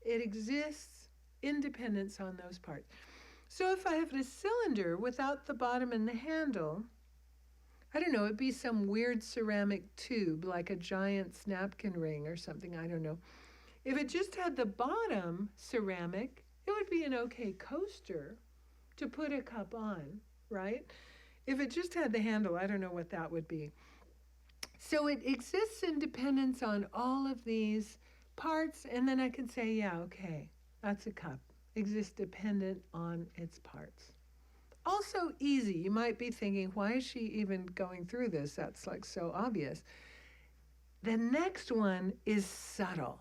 It exists independence on those parts. So if I have a cylinder without the bottom and the handle, I don't know, it'd be some weird ceramic tube, like a giant's napkin ring or something, I don't know. If it just had the bottom ceramic, it would be an okay coaster to put a cup on, right? If it just had the handle, I don't know what that would be. So it exists in dependence on all of these parts, and then I can say, yeah, okay, that's a cup. Exists dependent on its parts. Also easy. You might be thinking, why is she even going through this? That's like so obvious. The next one is subtle,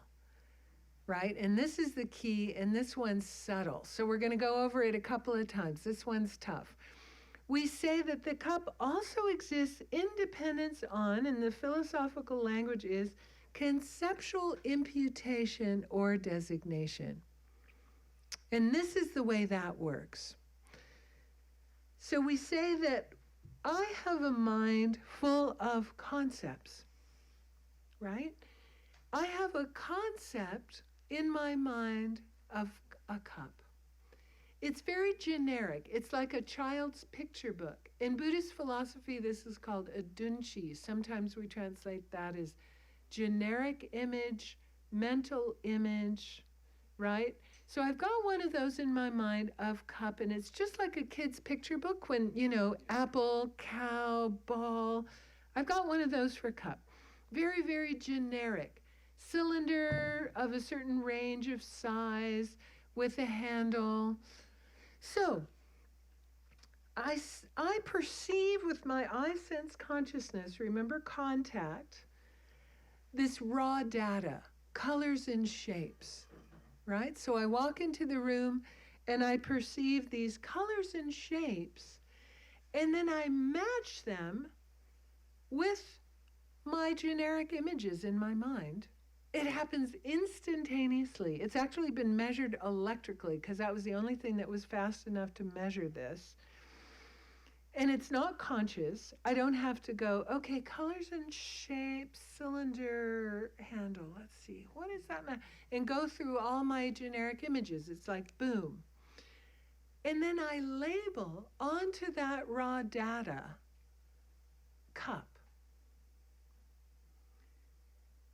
right? And this is the key, and this one's subtle. So we're going to go over it a couple of times. This one's tough. We say that the cup also exists in dependence on, and the philosophical language is, conceptual imputation or designation. And this is the way that works. So we say that I have a mind full of concepts, right? I have a concept in my mind of a cup. It's very generic. It's like a child's picture book. In Buddhist philosophy, this is called a dunchi. Sometimes we translate that as generic image, mental image, right? So I've got one of those in my mind of cup, and it's just like a kid's picture book when, apple, cow, ball. I've got one of those for cup. Very, very generic. Cylinder of a certain range of size with a handle. So I perceive with my eye sense consciousness, remember contact, this raw data, colors and shapes. Right? So I walk into the room and I perceive these colors and shapes, and then I match them with my generic images in my mind. It happens instantaneously. It's actually been measured electrically, because that was the only thing that was fast enough to measure this. And it's not conscious. I don't have to go, okay, colors and shapes, cylinder, handle, let's see, what is that? And go through all my generic images. It's like, boom. And then I label onto that raw data, cup.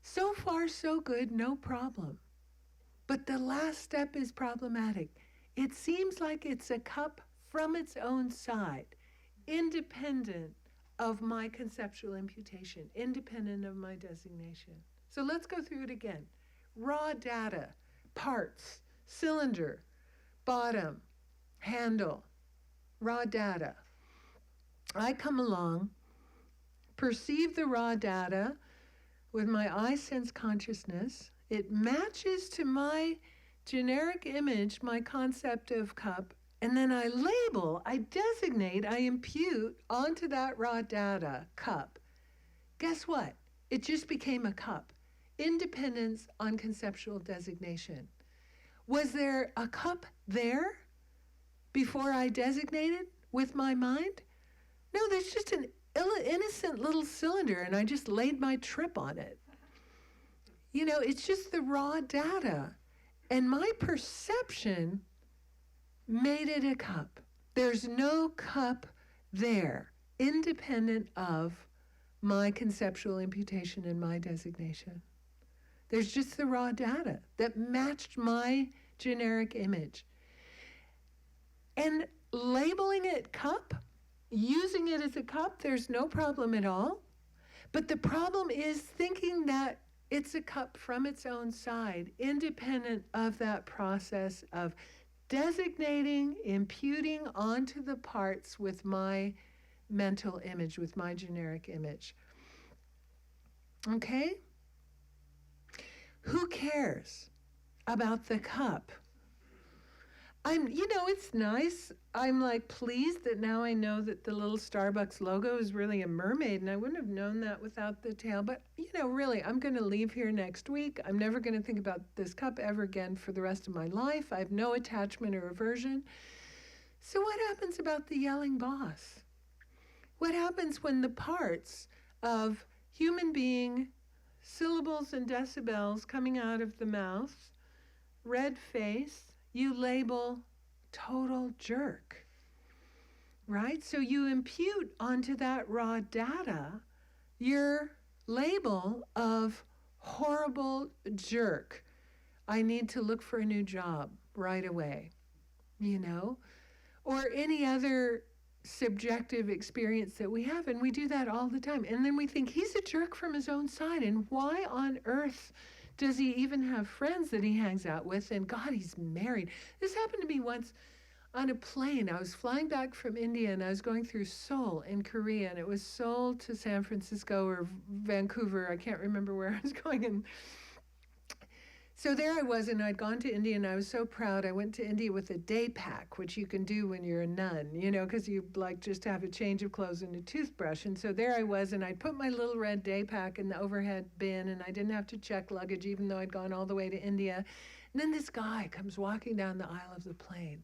So far, so good, no problem. But the last step is problematic. It seems like it's a cup from its own side, independent of my conceptual imputation, independent of my designation. So let's go through it again. Raw data, parts, cylinder, bottom, handle, raw data. I come along, perceive the raw data with my eye sense consciousness. It matches to my generic image, my concept of cup, and then I label, I designate, I impute onto that raw data, cup. Guess what? It just became a cup. Independence on conceptual designation. Was there a cup there before I designated with my mind? No, there's just an innocent little cylinder, and I just laid my trip on it. It's just the raw data. And my perception made it a cup. There's no cup there, independent of my conceptual imputation and my designation. There's just the raw data that matched my generic image. And labeling it cup, using it as a cup, there's no problem at all. But the problem is thinking that it's a cup from its own side, independent of that process of designating, imputing onto the parts with my mental image, with my generic image. Okay? Who cares about the cup? It's nice. I'm like pleased that now I know that the little Starbucks logo is really a mermaid, and I wouldn't have known that without the tail. But, really, I'm going to leave here next week. I'm never going to think about this cup ever again for the rest of my life. I have no attachment or aversion. So what happens about the yelling boss? What happens when the parts of human being, syllables and decibels coming out of the mouth, red face, you label total jerk, right? So you impute onto that raw data your label of horrible jerk. I need to look for a new job right away, you know? Or any other subjective experience that we have, and we do that all the time. And then we think he's a jerk from his own side, and why on earth does he even have friends that he hangs out with? And God, he's married. This happened to me once on a plane. I was flying back from India, and I was going through Seoul in Korea, and it was Seoul to San Francisco or Vancouver. I can't remember where I was going. And so there I was, and I'd gone to India, and I was so proud. I went to India with a day pack, which you can do when you're a nun, you know, because you like just have a change of clothes and a toothbrush. And so there I was, and I'd put my little red day pack in the overhead bin, and I didn't have to check luggage, even though I'd gone all the way to India. And then this guy comes walking down the aisle of the plane.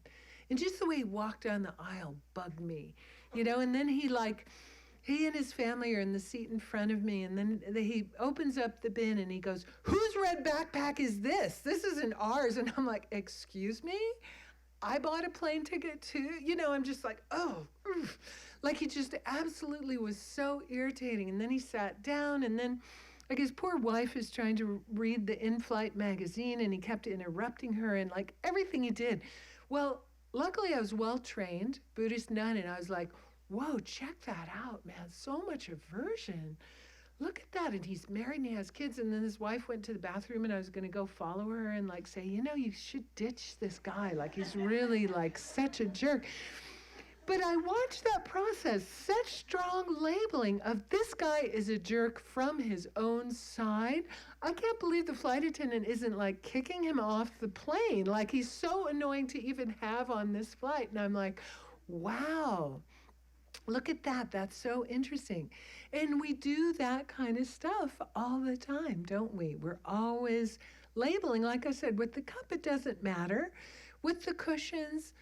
And just the way he walked down the aisle bugged me, you know, and then he and his family are in the seat in front of me, and then he opens up the bin and he goes, "Whose red backpack is this? This isn't ours." And I'm like, "Excuse me? I bought a plane ticket too?" You know, I'm just like, oh, oof. Like he just absolutely was so irritating. And then he sat down, and then like his poor wife is trying to read the in-flight magazine, and he kept interrupting her and like everything he did. Well, luckily I was well-trained Buddhist nun, and I was like, whoa, check that out, man. So much aversion. Look at that. And he's married and he has kids. And then his wife went to the bathroom, and I was going to go follow her and like say, you know, you should ditch this guy. Like he's really like such a jerk. But I watched that process, such strong labeling of this guy is a jerk from his own side. I can't believe the flight attendant isn't like kicking him off the plane. Like he's so annoying to even have on this flight. And I'm like, wow. Look at that. That's so interesting. And we do that kind of stuff all the time, don't we? We're always labeling. Like I said, with the cup, it doesn't matter. With the cushions,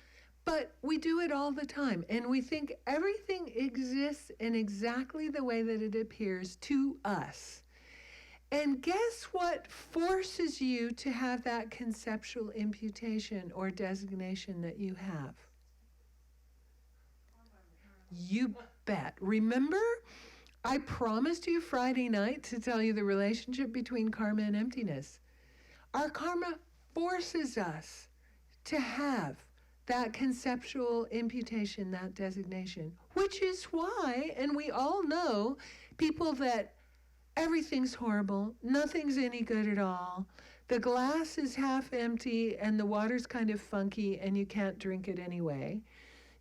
but we do it all the time. And we think everything exists in exactly the way that it appears to us. And guess what forces you to have that conceptual imputation or designation that you have? You bet. Remember, I promised you Friday night to tell you the relationship between karma and emptiness. Our karma forces us to have that conceptual imputation, that designation, which is why, and we all know, people that everything's horrible, nothing's any good at all, the glass is half empty and the water's kind of funky and you can't drink it anyway.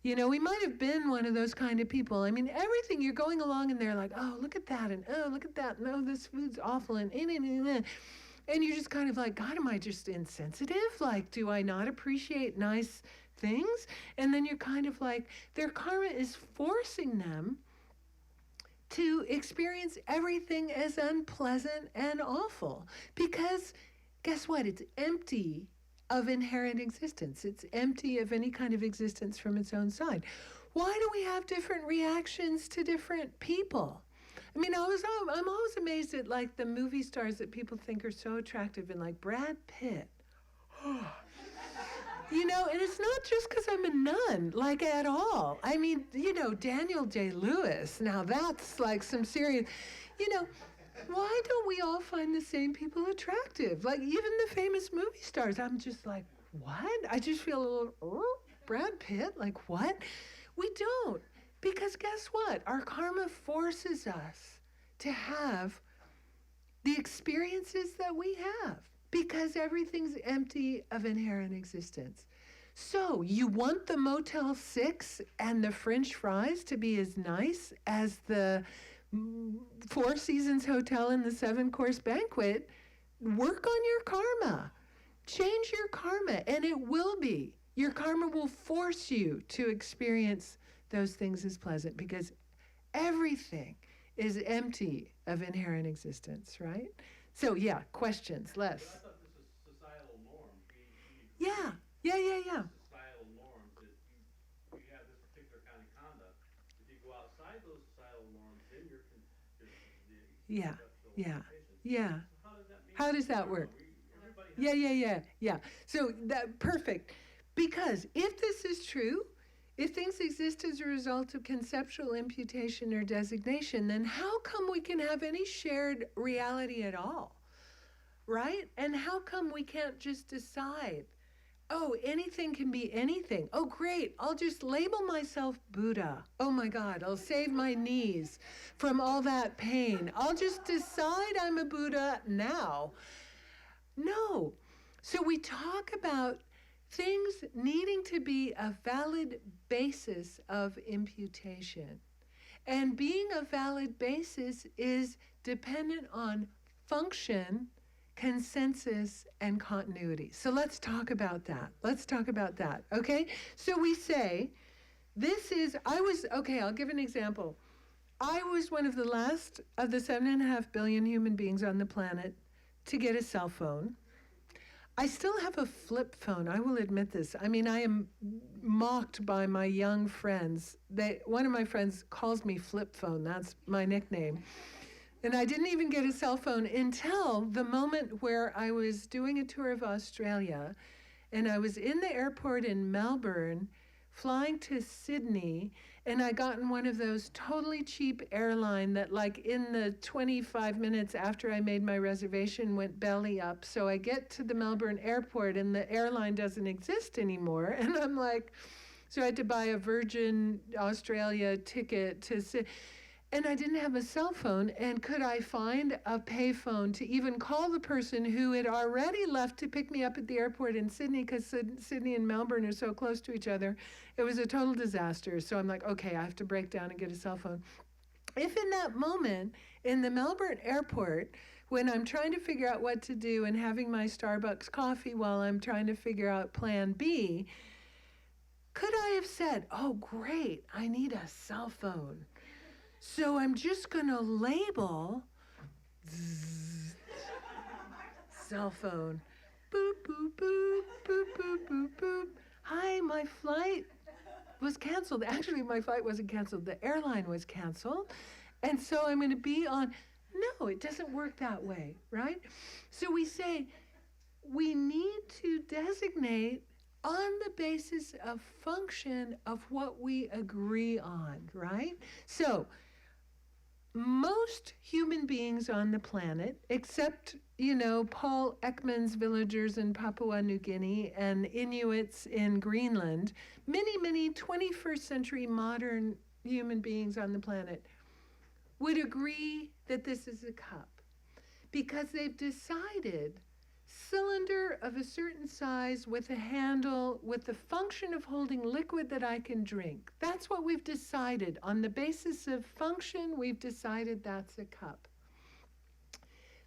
You know, we might have been one of those kind of people. I mean, everything, you're going along and they're like, oh, look at that, and oh, look at that, and oh, this food's awful, and you're just kind of like, God, am I just insensitive? Like, do I not appreciate nice things? And then you're kind of like, their karma is forcing them to experience everything as unpleasant and awful. Because guess what? It's empty of inherent existence. It's empty of any kind of existence from its own side. Why do we have different reactions to different people? I mean, I'm always amazed at like the movie stars that people think are so attractive, and like Brad Pitt. You know, and it's not just because I'm a nun, like at all. I mean, you know, Daniel Day-Lewis, now that's like some serious, you know, why don't we all find the same people attractive? Like even the famous movie stars, I'm just like, what? I just feel a little, Brad Pitt, like what? We don't, because guess what? Our karma forces us to have the experiences that we have, because everything's empty of inherent existence. So you want the Motel 6 and the French fries to be as nice as the Four Seasons Hotel and the 7-course banquet. Work on your karma. Change your karma, and it will be. Your karma will force you to experience those things as pleasant, because everything is empty of inherent existence, right? So yeah, questions, Les. I thought this was societal norms. Yeah. Societal norms that you have this particular kind of conduct. If you go outside those societal norms, then you're Yeah. So how does that work? Yeah. So that perfect. Because if this is true, if things exist as a result of conceptual imputation or designation, then how come we can have any shared reality at all? Right? And how come we can't just decide, oh, anything can be anything. Oh, great. I'll just label myself Buddha. Oh my God, I'll save my knees from all that pain. I'll just decide I'm a Buddha now. No. So we talk about things needing to be a valid basis of imputation. And being a valid basis is dependent on function, consensus, and continuity. So let's talk about that. Okay? So we say, I'll give an example. I was one of the last of the 7.5 billion human beings on the planet to get a cell phone. I still have a flip phone. I will admit this. I mean, I am mocked by my young friends. One of my friends calls me Flip Phone. That's my nickname. And I didn't even get a cell phone until the moment where I was doing a tour of Australia, and I was in the airport in Melbourne, flying to Sydney, and I got in one of those totally cheap airline that, like, in the 25 minutes after I made my reservation, went belly up. So I get to the Melbourne airport and the airline doesn't exist anymore. And I'm like, so I had to buy a Virgin Australia ticket to sit. And I didn't have a cell phone, and could I find a payphone to even call the person who had already left to pick me up at the airport in Sydney, because Sydney and Melbourne are so close to each other. It was a total disaster. So I'm like, okay, I have to break down and get a cell phone. If in that moment in the Melbourne airport, when I'm trying to figure out what to do and having my Starbucks coffee while I'm trying to figure out plan B, could I have said, oh, great, I need a cell phone. So I'm just going to label cell phone. Boop, boop, boop, boop, boop, boop, boop. Hi, my flight was canceled. Actually, my flight wasn't canceled. The airline was canceled. And so I'm going to be on. No, it doesn't work that way, right? So we say we need to designate on the basis of function of what we agree on, right? So most human beings on the planet, except, Paul Ekman's villagers in Papua New Guinea and Inuits in Greenland, many 21st century modern human beings on the planet would agree that this is a cup, because they've decided cylinder of a certain size with a handle with the function of holding liquid that I can drink. That's what we've decided. On the basis of function, we've decided that's a cup.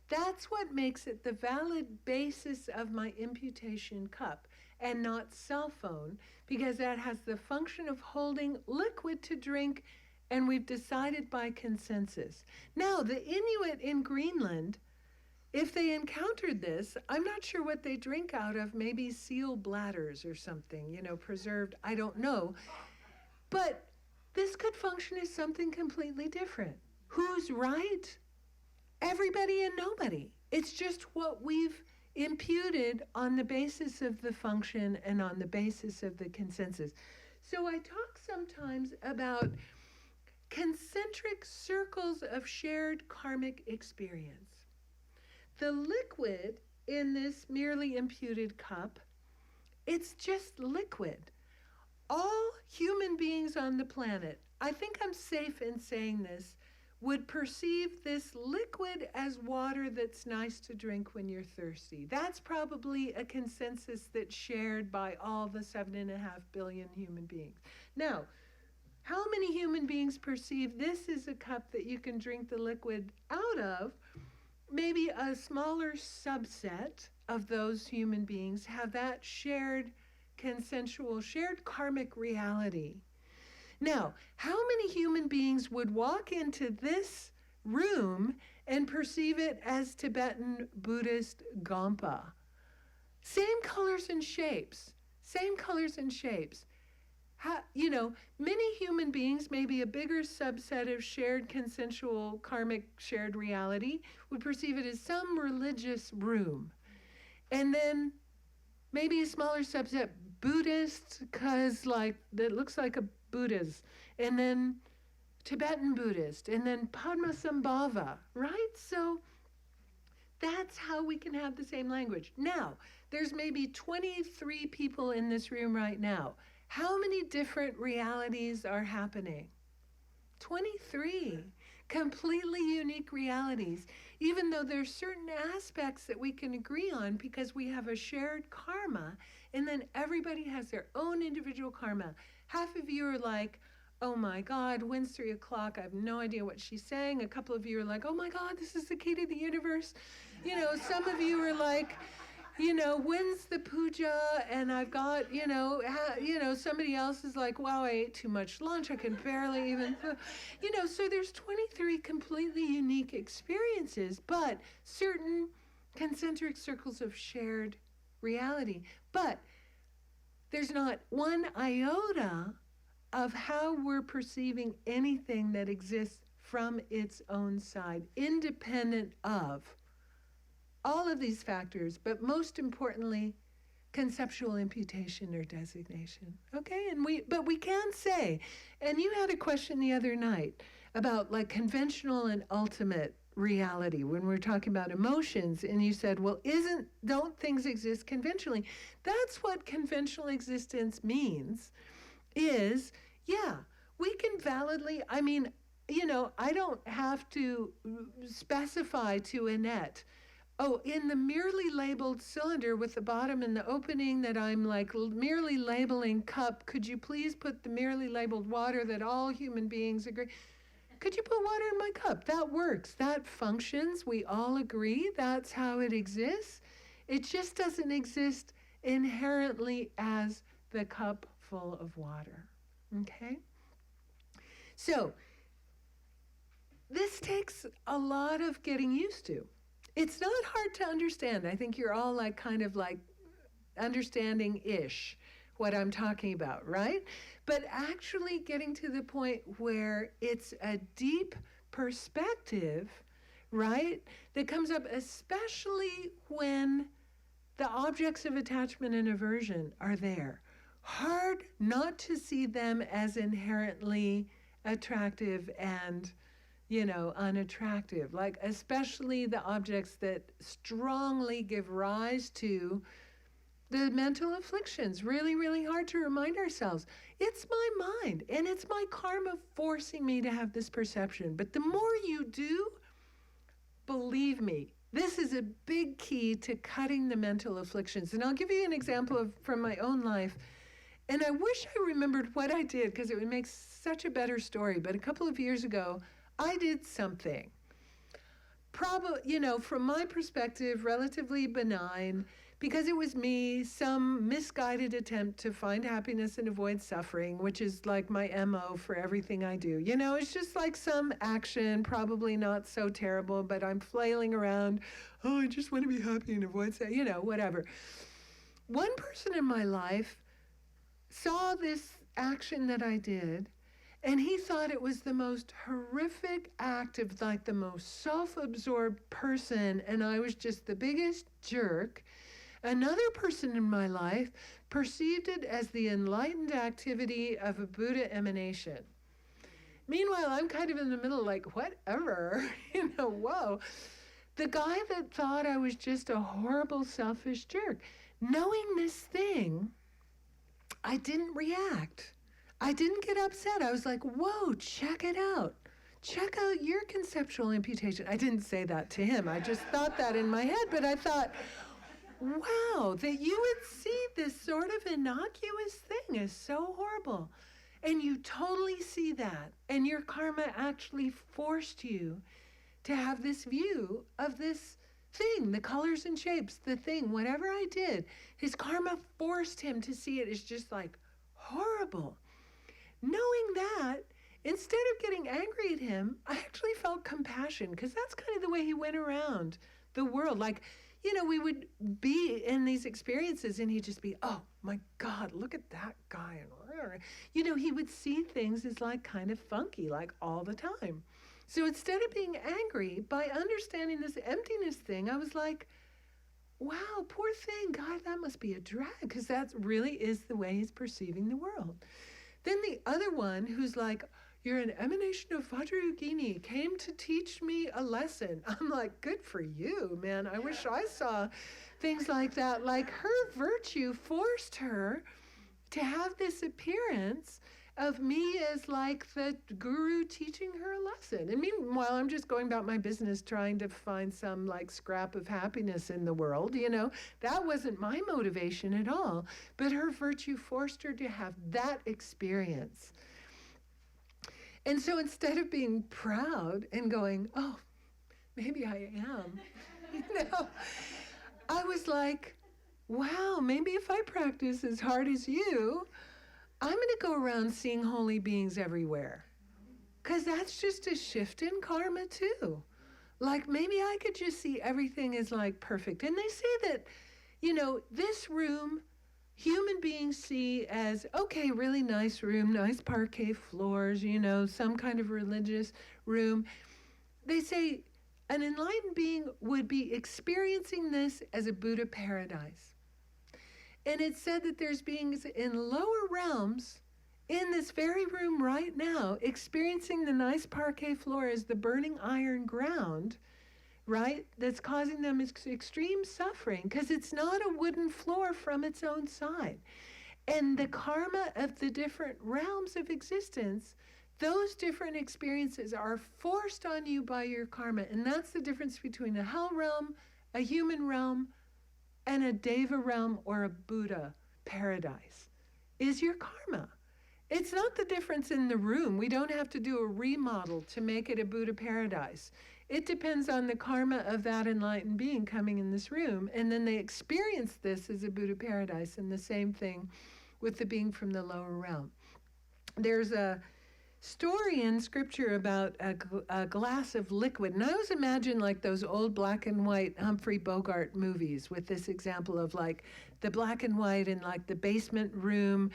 That's what makes it the valid basis of my imputation cup, and not cell phone, because that has the function of holding liquid to drink, and we've decided by consensus. Now, the Inuit in Greenland, if they encountered this, I'm not sure what they drink out of, maybe seal bladders or something, preserved, I don't know. But this could function as something completely different. Who's right? Everybody and nobody. It's just what we've imputed on the basis of the function and on the basis of the consensus. So I talk sometimes about concentric circles of shared karmic experience. The liquid in this merely imputed cup, it's just liquid. All human beings on the planet, I think I'm safe in saying this, would perceive this liquid as water that's nice to drink when you're thirsty. That's probably a consensus that's shared by all the 7.5 billion human beings. Now, how many human beings perceive this is a cup that you can drink the liquid out of? Maybe a smaller subset of those human beings have that shared consensual, shared karmic reality. Now, how many human beings would walk into this room and perceive it as Tibetan Buddhist Gompa? Same colors and shapes. Many human beings, maybe a bigger subset of shared consensual karmic shared reality, would perceive it as some religious room. And then maybe a smaller subset, Buddhist, because like that looks like a Buddha's. And then Tibetan Buddhist. And then Padmasambhava, right? So that's how we can have the same language. Now, there's maybe 23 people in this room right now. How many different realities are happening? 23 completely unique realities, even though there's certain aspects that we can agree on because we have a shared karma, and then everybody has their own individual karma. Half of you are like, oh my God, when's 3 o'clock? I have no idea what she's saying. A couple of you are like, oh my God, this is the key to the universe. You know, some of you are like, you know, when's the puja? And I've got, somebody else is like, wow, I ate too much lunch. I can barely even, so there's 23 completely unique experiences, but certain concentric circles of shared reality. But there's not one iota of how we're perceiving anything that exists from its own side, independent of all of these factors, but most importantly, conceptual imputation or designation. Okay, but we can say, and you had a question the other night about like conventional and ultimate reality when we're talking about emotions, and you said, well, don't things exist conventionally? That's what conventional existence means, is, yeah, we can validly, I don't have to specify to Annette, oh, in the merely labeled cylinder with the bottom and the opening that I'm like merely labeling cup, could you please put the merely labeled water that all human beings agree? Could you put water in my cup? That works. That functions. We all agree. That's how it exists. It just doesn't exist inherently as the cup full of water. Okay? So, this takes a lot of getting used to. It's not hard to understand. I think you're all like kind of like understanding-ish what I'm talking about, right? But actually getting to the point where it's a deep perspective, right, that comes up especially when the objects of attachment and aversion are there. Hard not to see them as inherently attractive and unattractive, like especially the objects that strongly give rise to the mental afflictions. Really, really hard to remind ourselves. It's my mind and it's my karma forcing me to have this perception. But the more you do, believe me, this is a big key to cutting the mental afflictions. And I'll give you an example from my own life. And I wish I remembered what I did because it would make such a better story. But a couple of years ago, I did something, probably, from my perspective, relatively benign, because it was me, some misguided attempt to find happiness and avoid suffering, which is like my MO for everything I do. It's just like some action, probably not so terrible, but I'm flailing around. Oh, I just want to be happy and avoid suffering, whatever. One person in my life saw this action that I did, and he thought it was the most horrific act of like the most self-absorbed person, and I was just the biggest jerk. Another person in my life perceived it as the enlightened activity of a Buddha emanation. Meanwhile, I'm kind of in the middle like, whatever, whoa. The guy that thought I was just a horrible, selfish jerk. Knowing this thing, I didn't react. I didn't get upset. I was like, whoa, check it out. Check out your conceptual imputation. I didn't say that to him. I just thought that in my head, but I thought, wow, that you would see this sort of innocuous thing is so horrible. And you totally see that. And your karma actually forced you to have this view of this thing, the colors and shapes, the thing, whatever I did. His karma forced him to see it as just like horrible. Knowing that, instead of getting angry at him, I actually felt compassion, because that's kind of the way he went around the world. Like, we would be in these experiences and he'd just be, oh my God, look at that guy. And, he would see things as like kind of funky, like all the time. So instead of being angry, by understanding this emptiness thing, I was like, wow, poor thing. God, that must be a drag, because that really is the way he's perceiving the world. Then the other one who's like, you're an emanation of Vajrayogini, came to teach me a lesson. I'm like, good for you, man. I wish I saw things like that. Like, her virtue forced her to have this appearance of me as like the guru teaching her a lesson. And meanwhile, I'm just going about my business trying to find some like scrap of happiness in the world, you know. That wasn't my motivation at all. But her virtue forced her to have that experience. And so instead of being proud and going, oh, maybe I am, you know, I was like, wow, maybe if I practice as hard as you, I'm going to go around seeing holy beings everywhere. Because that's just a shift in karma too. Like, maybe I could just see everything as like perfect. And they say that, you know, this room, human beings see as, okay, really nice room, nice parquet floors, you know, some kind of religious room. They say an enlightened being would be experiencing this as a Buddha paradise. And it's said that there's beings in lower realms in this very room right now experiencing the nice parquet floor as the burning iron ground, right? That's causing them extreme suffering because it's not a wooden floor from its own side. And the karma of the different realms of existence, those different experiences are forced on you by your karma. And that's the difference between a hell realm, a human realm, and a Deva realm or a Buddha paradise, is your karma. It's not the difference in the room. We don't have to do a remodel to make it a Buddha paradise. It depends on the karma of that enlightened being coming in this room, and then they experience this as a Buddha paradise, and the same thing with the being from the lower realm. There's a story in scripture about a glass of liquid. And I always imagine like those old black and white Humphrey Bogart movies with this example of like the black and white in like the basement room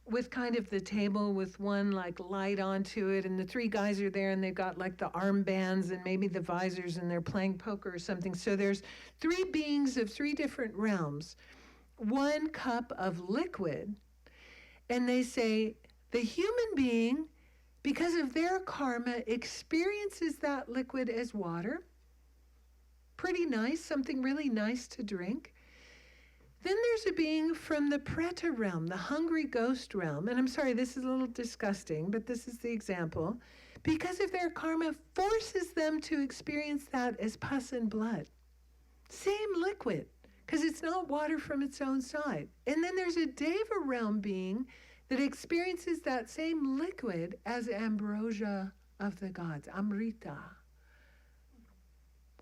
with kind of the table with one like light onto it, and the three guys are there and they've got like the armbands and maybe the visors and they're playing poker or something. So there's three beings of three different realms, one cup of liquid, and they say the human being, because of their karma, experiences that liquid as water. Pretty nice, something really nice to drink. Then there's a being from the Preta realm, the hungry ghost realm. And I'm sorry, this is a little disgusting, but this is the example. Because of their karma, forces them to experience that as pus and blood. Same liquid, because it's not water from its own side. And then there's a Deva realm being that experiences that same liquid as ambrosia of the gods, Amrita.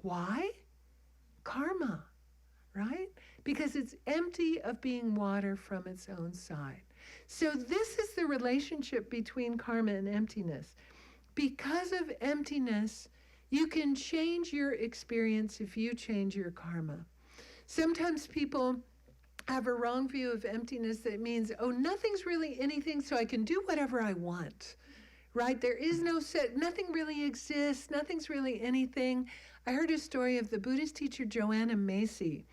Why? Karma, right? Because it's empty of being water from its own side. So this is the relationship between karma and emptiness. Because of emptiness, you can change your experience if you change your karma. Sometimes people have a wrong view of emptiness that means, oh, nothing's really anything, so I can do whatever I want, right? There is no set, nothing really exists, nothing's really anything. I heard a story of the Buddhist teacher Joanna Macy.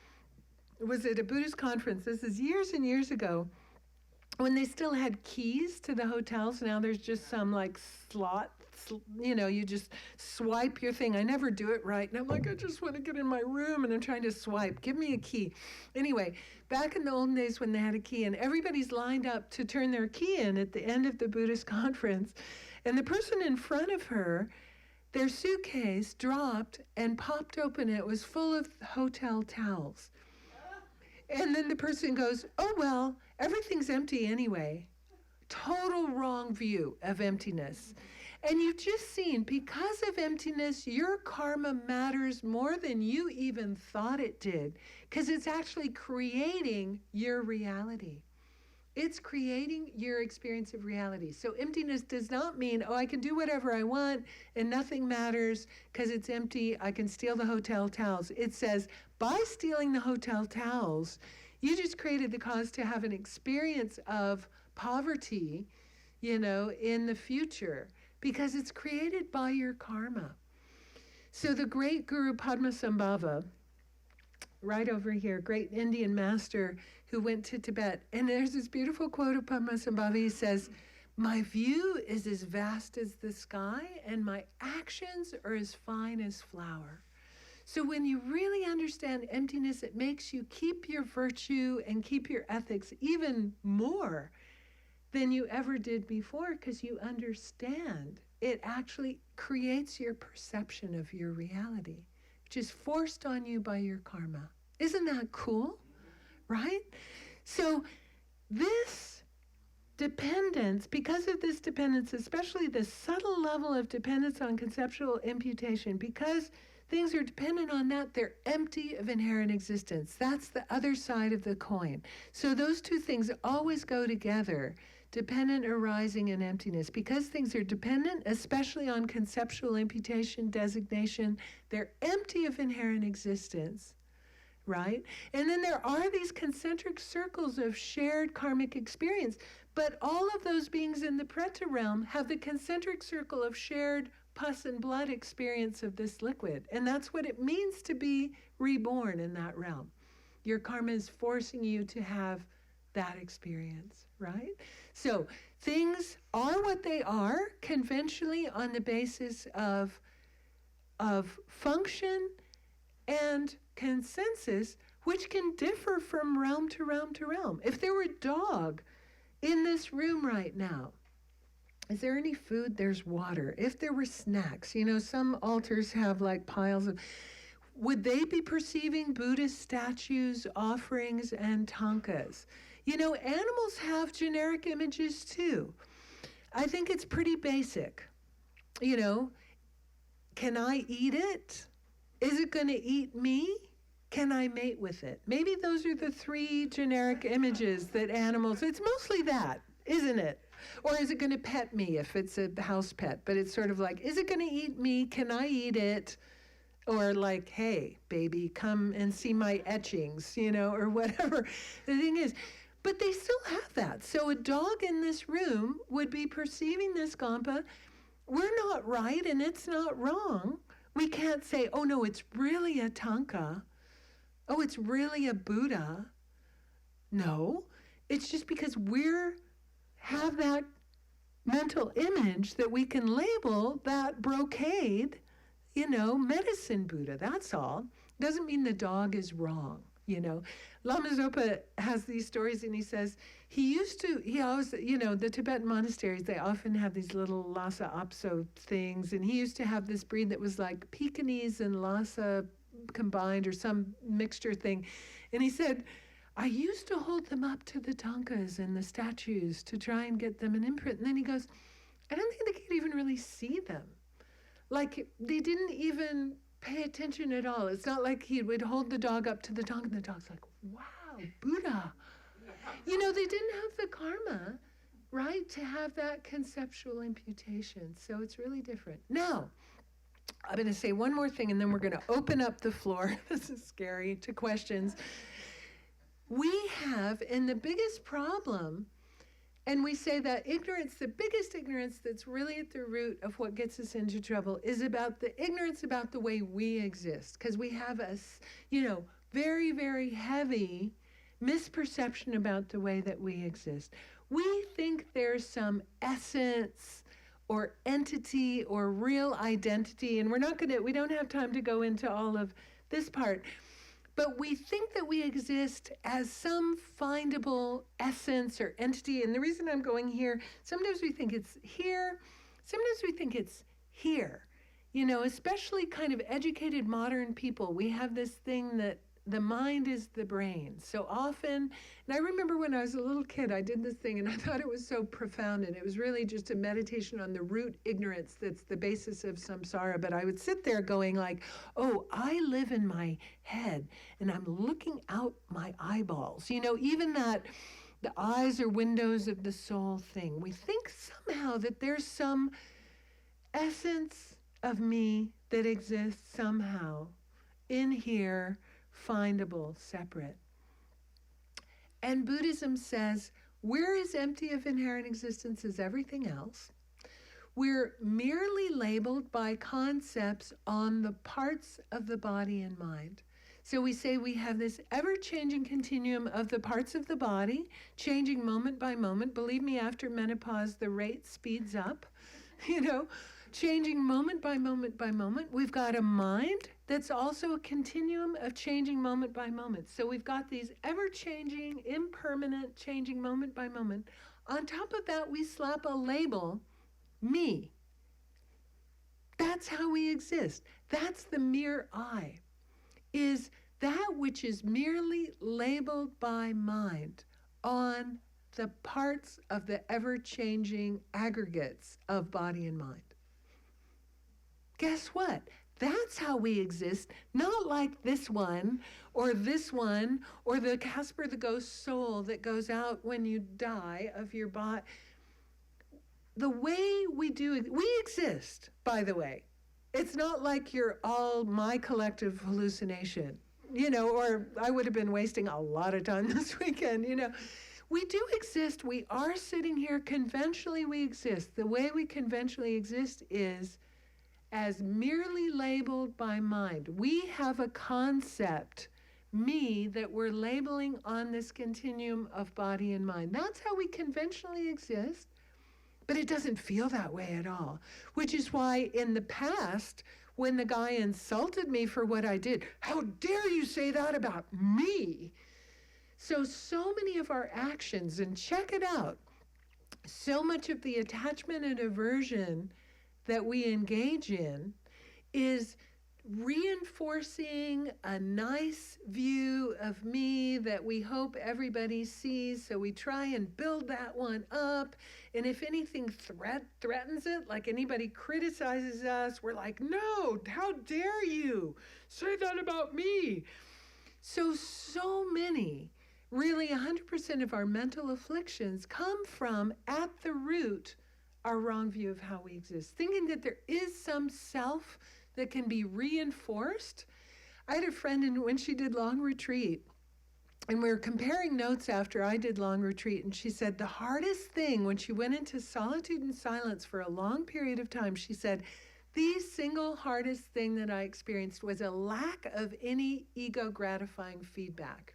It was at a Buddhist conference, this is years and years ago, when they still had keys to the hotels. Now there's just some like slot, you know, you just swipe your thing. I never do it right. And I'm like, I just want to get in my room and I'm trying to swipe. Give me a key. Anyway, back in the olden days when they had a key and everybody's lined up to turn their key in at the end of the Buddhist conference. And the person in front of her, their suitcase dropped and popped open. It was full of hotel towels. And then the person goes, oh, well, everything's empty anyway. Total wrong view of emptiness. And you've just seen, because of emptiness, your karma matters more than you even thought it did, because it's actually creating your reality. It's creating your experience of reality. So emptiness does not mean, oh, I can do whatever I want and nothing matters because it's empty. I can steal the hotel towels. It says, by stealing the hotel towels, you just created the cause to have an experience of poverty, you know, in the future, because it's created by your karma. So the great Guru Padmasambhava right over here, great Indian master who went to Tibet. And there's this beautiful quote of Padmasambhava. He says, "My view is as vast as the sky, and my actions are as fine as flour." So when you really understand emptiness, it makes you keep your virtue and keep your ethics even more than you ever did before, because you understand it actually creates your perception of your reality, which is forced on you by your karma. Isn't that cool? Right? So this dependence, because of this dependence, especially the subtle level of dependence on conceptual imputation, because things are dependent on that, they're empty of inherent existence. That's the other side of the coin. So those two things always go together, dependent arising and emptiness. Because things are dependent, especially on conceptual imputation, designation, they're empty of inherent existence, right? And then there are these concentric circles of shared karmic experience, but all of those beings in the Preta realm have the concentric circle of shared pus and blood experience of this liquid. And that's what it means to be reborn in that realm. Your karma is forcing you to have that experience, right? So things are what they are conventionally on the basis of function and consensus, which can differ from realm to realm to realm. If there were a dog in this room right now, is there any food? There's water. If there were snacks, some altars have like piles of, would they be perceiving Buddhist statues, offerings, and tankas? Animals have generic images too. I think it's pretty basic. Can I eat it? Is it going to eat me? Can I mate with it? Maybe those are the three generic images that animals, it's mostly that, isn't it? Or is it going to pet me if it's a house pet? But it's sort of like, is it going to eat me? Can I eat it? Or like, hey, baby, come and see my etchings, or whatever the thing is. But they still have that. So a dog in this room would be perceiving this Gampa. We're not right and it's not wrong. We can't say, oh no, it's really a Tanka. Oh, it's really a Buddha. No, it's just because we're have that mental image that we can label that brocade, medicine Buddha, that's all. Doesn't mean the dog is wrong, Lama Zopa has these stories, and he says he always, the Tibetan monasteries, they often have these little Lhasa Apso things, and he used to have this breed that was like Pekingese and Lhasa combined or some mixture thing. And he said, I used to hold them up to the tankas and the statues to try and get them an imprint. And then he goes, I don't think they could even really see them. Like, they didn't even pay attention at all. It's not like he would hold the dog up to the tanka and the dog's like, wow, Buddha. They didn't have the karma, right, to have that conceptual imputation. So it's really different. Now, I'm going to say one more thing, and then we're going to open up the floor. This is scary, to questions. We have, and the biggest problem, and we say that ignorance, the biggest ignorance that's really at the root of what gets us into trouble is about the ignorance about the way we exist. Because we have a, very, very heavy misperception about the way that we exist. We think there's some essence or entity or real identity, and we don't have time to go into all of this part. But we think that we exist as some findable essence or entity. And the reason I'm going here, sometimes we think it's here, sometimes we think it's here. Especially kind of educated modern people, we have this thing that the mind is the brain. So often, and I remember when I was a little kid, I did this thing and I thought it was so profound, and it was really just a meditation on the root ignorance that's the basis of samsara. But I would sit there going like, oh, I live in my head and I'm looking out my eyeballs. Even that the eyes are windows of the soul thing. We think somehow that there's some essence of me that exists somehow in here, findable, separate. And Buddhism says, we're as empty of inherent existence as everything else. We're merely labeled by concepts on the parts of the body and mind. So we say we have this ever-changing continuum of the parts of the body, changing moment by moment. Believe me, after menopause, the rate speeds up, changing moment by moment by moment. We've got a mind that's also a continuum of changing moment by moment. So we've got these ever-changing, impermanent, changing moment by moment. On top of that, we slap a label, me. That's how we exist. That's the mere I, is that which is merely labeled by mind on the parts of the ever-changing aggregates of body and mind. Guess what? That's how we exist, not like this one, or the Casper the Ghost soul that goes out when you die of your body. The way we exist, by the way. It's not like you're all my collective hallucination, or I would have been wasting a lot of time this weekend, We do exist. We are sitting here. Conventionally, we exist. The way we conventionally exist is as merely labeled by mind. We have a concept, me, that we're labeling on this continuum of body and mind. That's how we conventionally exist, but it doesn't feel that way at all, which is why in the past, when the guy insulted me for what I did, how dare you say that about me? So many of our actions, and check it out, so much of the attachment and aversion that we engage in is reinforcing a nice view of me that we hope everybody sees, so we try and build that one up, and if anything threatens it, like anybody criticizes us, we're like, no, how dare you say that about me? So many, really 100% of our mental afflictions come from, at the root, our wrong view of how we exist, thinking that there is some self that can be reinforced. I had a friend, and when she did long retreat, and we were comparing notes after I did long retreat, and she said the hardest thing when she went into solitude and silence for a long period of time, she said, the single hardest thing that I experienced was a lack of any ego gratifying feedback.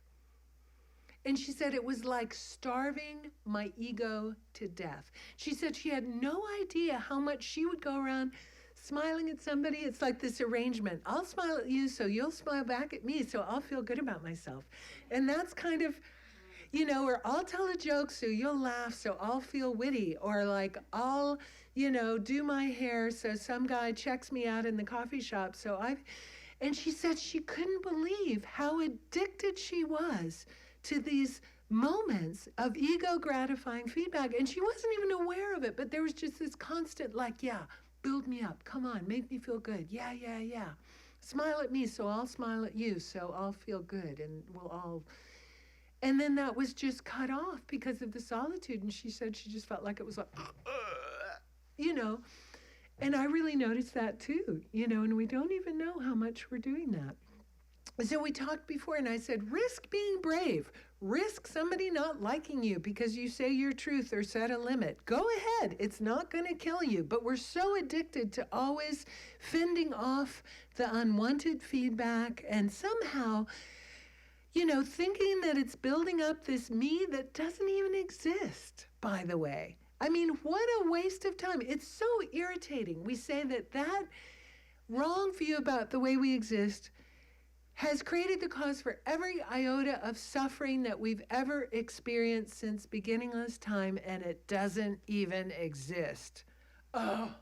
And she said it was like starving my ego to death. She said she had no idea how much she would go around smiling at somebody. It's like this arrangement. I'll smile at you, so you'll smile back at me, so I'll feel good about myself. And that's kind of, or I'll tell a joke, so you'll laugh, so I'll feel witty. Or like, I'll, do my hair, so some guy checks me out in the coffee shop, and she said she couldn't believe how addicted she was to these moments of ego gratifying feedback. And she wasn't even aware of it, but there was just this constant, like, yeah, build me up. Come on, make me feel good. Yeah. Smile at me, so I'll smile at you, so I'll feel good, and we'll all. And then that was just cut off because of the solitude. And she said she just felt like it was like, And I really noticed that too, and we don't even know how much we're doing that. So we talked before, and I said, risk being brave. Risk somebody not liking you because you say your truth or set a limit. Go ahead. It's not going to kill you. But we're so addicted to always fending off the unwanted feedback and somehow, thinking that it's building up this me that doesn't even exist, by the way. I mean, what a waste of time. It's so irritating. We say that wrong view about the way we exist has created the cause for every iota of suffering that we've ever experienced since beginningless time, and it doesn't even exist. Oh,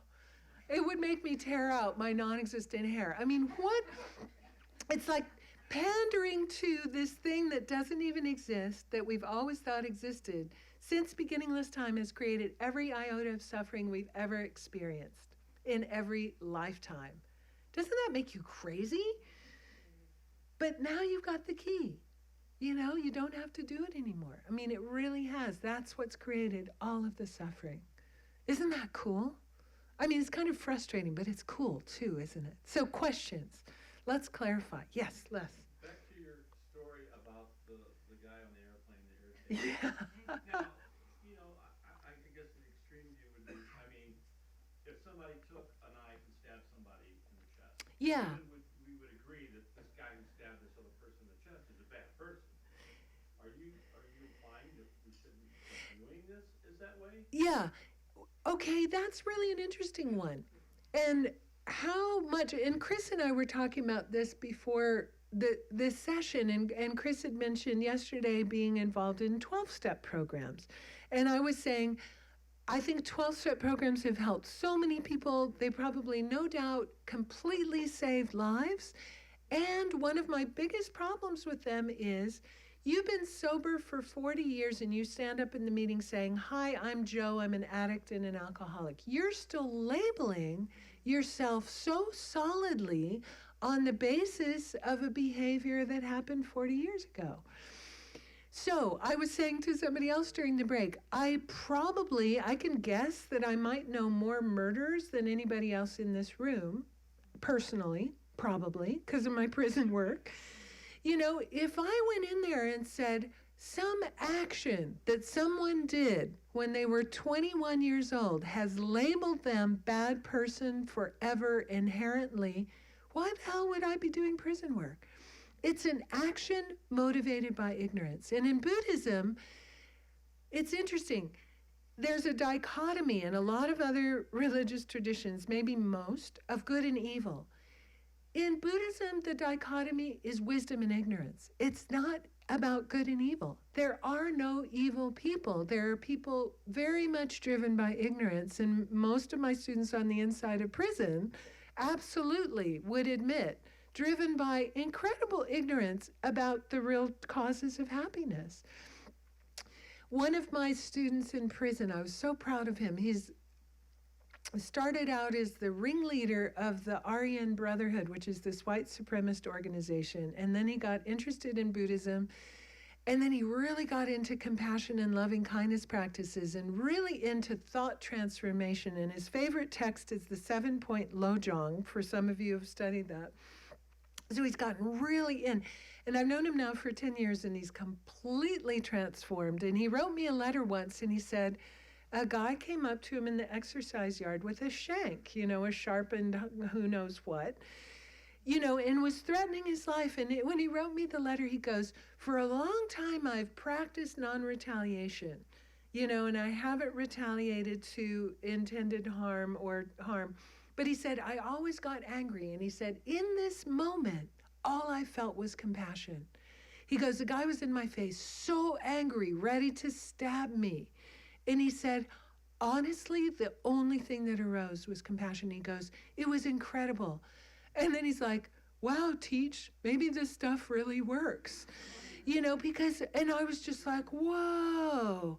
it would make me tear out my non-existent hair. I mean, what? It's like pandering to this thing that doesn't even exist, that we've always thought existed, since beginningless time has created every iota of suffering we've ever experienced in every lifetime. Doesn't that make you crazy? But now you've got the key. You don't have to do it anymore. I mean, it really has. That's what's created all of the suffering. Isn't that cool? I mean, it's kind of frustrating, but it's cool too, isn't it? So questions. Let's clarify. Yes, Les. Back to your story about the guy on the airplane that irritated. Yeah. Now, I guess the extreme view would be, if somebody took a knife and stabbed somebody in the chest, Yeah. we would agree that this guy who stabbed this other willingness is that way? Yeah. Okay, that's really an interesting one. And how much, and Chris and I were talking about this before this session, and Chris had mentioned yesterday being involved in 12-step programs. And I was saying, I think 12-step programs have helped so many people. They probably, no doubt, completely saved lives. And one of my biggest problems with them is you've been sober for 40 years and you stand up in the meeting saying, "Hi, I'm Joe, I'm an addict and an alcoholic." You're still labeling yourself so solidly on the basis of a behavior that happened 40 years ago. So I was saying to somebody else during the break, I can guess that I might know more murders than anybody else in this room, personally, probably, because of my prison work. You know, if I went in there and said some action that someone did when they were 21 years old has labeled them bad person forever inherently, why the hell would I be doing prison work? It's an action motivated by ignorance. And in Buddhism, it's interesting. There's a dichotomy in a lot of other religious traditions, maybe most, of good and evil. In Buddhism, the dichotomy is wisdom and ignorance. It's not about good and evil. There are no evil people. There are people very much driven by ignorance. And most of my students on the inside of prison absolutely would admit, driven by incredible ignorance about the real causes of happiness. One of my students in prison, I was so proud of him. He's started out as the ringleader of the Aryan Brotherhood, which is this white supremacist organization. And then he got interested in Buddhism. And then he really got into compassion and loving kindness practices and really into thought transformation. And his favorite text is the 7-point Lojong, for some of you who have studied that. So he's gotten really in. And I've known him now for 10 years, and he's completely transformed. And he wrote me a letter once, and he said, a guy came up to him in the exercise yard with a shank, a sharpened who knows what, and was threatening his life. And when he wrote me the letter, he goes, "For a long time, I've practiced non-retaliation, and I haven't retaliated to intended harm or harm." But he said, "I always got angry." And he said, "In this moment, all I felt was compassion." He goes, "The guy was in my face, so angry, ready to stab me." And he said, "Honestly, the only thing that arose was compassion." He goes, "It was incredible." And then he's like, "Wow, Teach, maybe this stuff really works." And I was just like, whoa.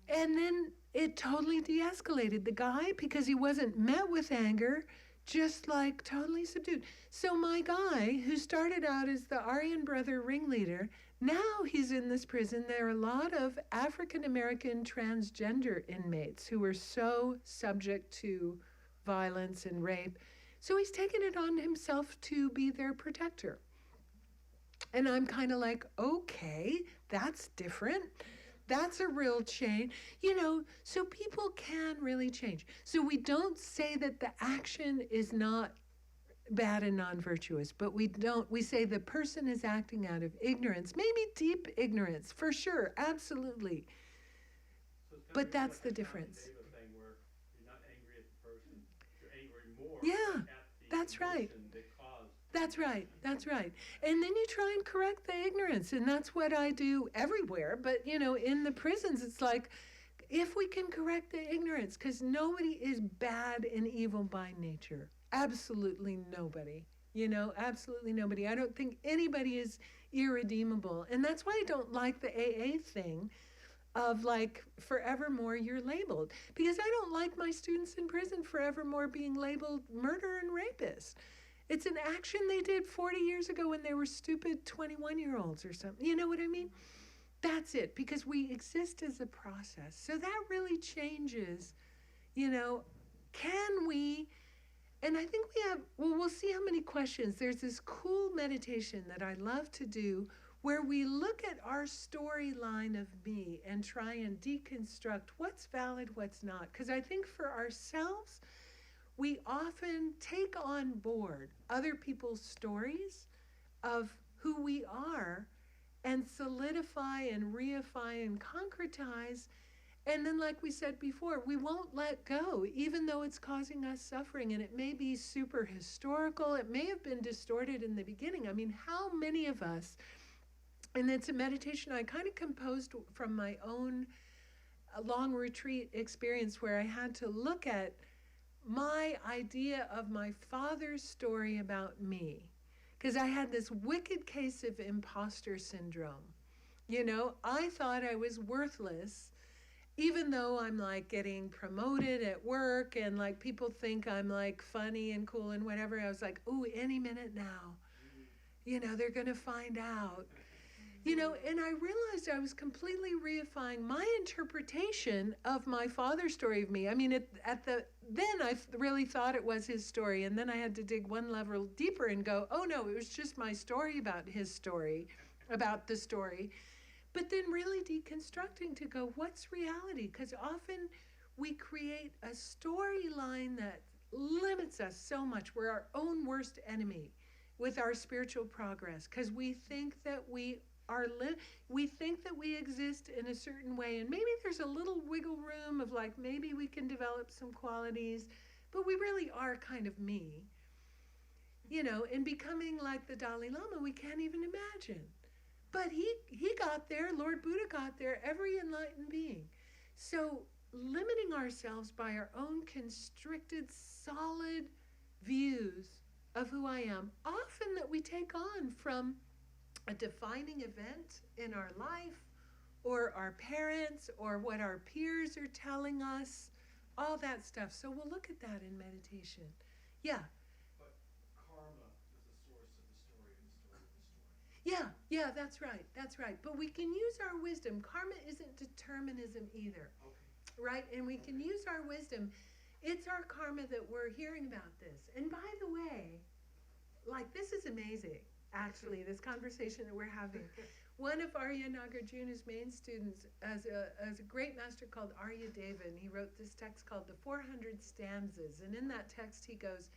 And then it totally de-escalated. The guy, because he wasn't met with anger, just like totally subdued. So my guy, who started out as the Aryan Brother ringleader, now he's in this prison. There are a lot of African-American transgender inmates who are so subject to violence and rape. So he's taken it on himself to be their protector. And I'm kind of like, okay, that's different. That's a real change, so people can really change. So we don't say that the action is not bad and non-virtuous, but we say the person is acting out of ignorance, maybe deep ignorance, for sure, absolutely. So but that's the difference. Thing where you're not angry at the person, you're angry more yeah, at the that's right. That caused. That's right, that's right. And then you try and correct the ignorance, and that's what I do everywhere. But, in the prisons, it's like, if we can correct the ignorance, because nobody is bad and evil by nature. Absolutely nobody, absolutely nobody. I don't think anybody is irredeemable. And that's why I don't like the AA thing of like, forevermore you're labeled. Because I don't like my students in prison forevermore being labeled murderer and rapist. It's an action they did 40 years ago when they were stupid 21-year-olds or something. You know what I mean? That's it, because we exist as a process. So that really changes, can we, and I think we'll see how many questions. There's this cool meditation that I love to do where we look at our storyline of me and try and deconstruct what's valid, what's not. Because I think for ourselves, we often take on board other people's stories of who we are and solidify and reify and concretize. And then, like we said before, we won't let go, even though it's causing us suffering. And it may be super historical. It may have been distorted in the beginning. I mean, how many of us, and it's a meditation I kind of composed from my own long retreat experience where I had to look at my idea of my father's story about me. Because I had this wicked case of imposter syndrome. You know, I thought I was worthless, even though I'm like getting promoted at work and like people think I'm like funny and cool and whatever. I was like, ooh, any minute now, you know, they're going to find out. You know, and I realized I was completely reifying my interpretation of my father's story of me. I mean, then I really thought it was his story, and then I had to dig one level deeper and go, oh no, it was just my story about his story, about the story. But then really deconstructing to go, what's reality? Because often we create a storyline that limits us so much. We're our own worst enemy with our spiritual progress because we think that we think that we exist in a certain way, and maybe there's a little wiggle room of like maybe we can develop some qualities, but we really are kind of me, you know. And becoming like the Dalai Lama, we can't even imagine. But he got there, Lord Buddha got there, every enlightened being. So limiting ourselves by our own constricted, solid views of who I am, often that we take on from a defining event in our life, or our parents, or what our peers are telling us, all that stuff. So we'll look at that in meditation. Yeah. But karma is the source of the story and the story of the story. Yeah, that's right. But we can use our wisdom. Karma isn't determinism either. Okay. Right? And we can use our wisdom. It's our karma that we're hearing about this. And by the way, like, this is amazing. Actually, this conversation that we're having. One of Arya Nagarjuna's main students as a great master called Arya Deva, and he wrote this text called The 400 Stanzas. And in that text he goes,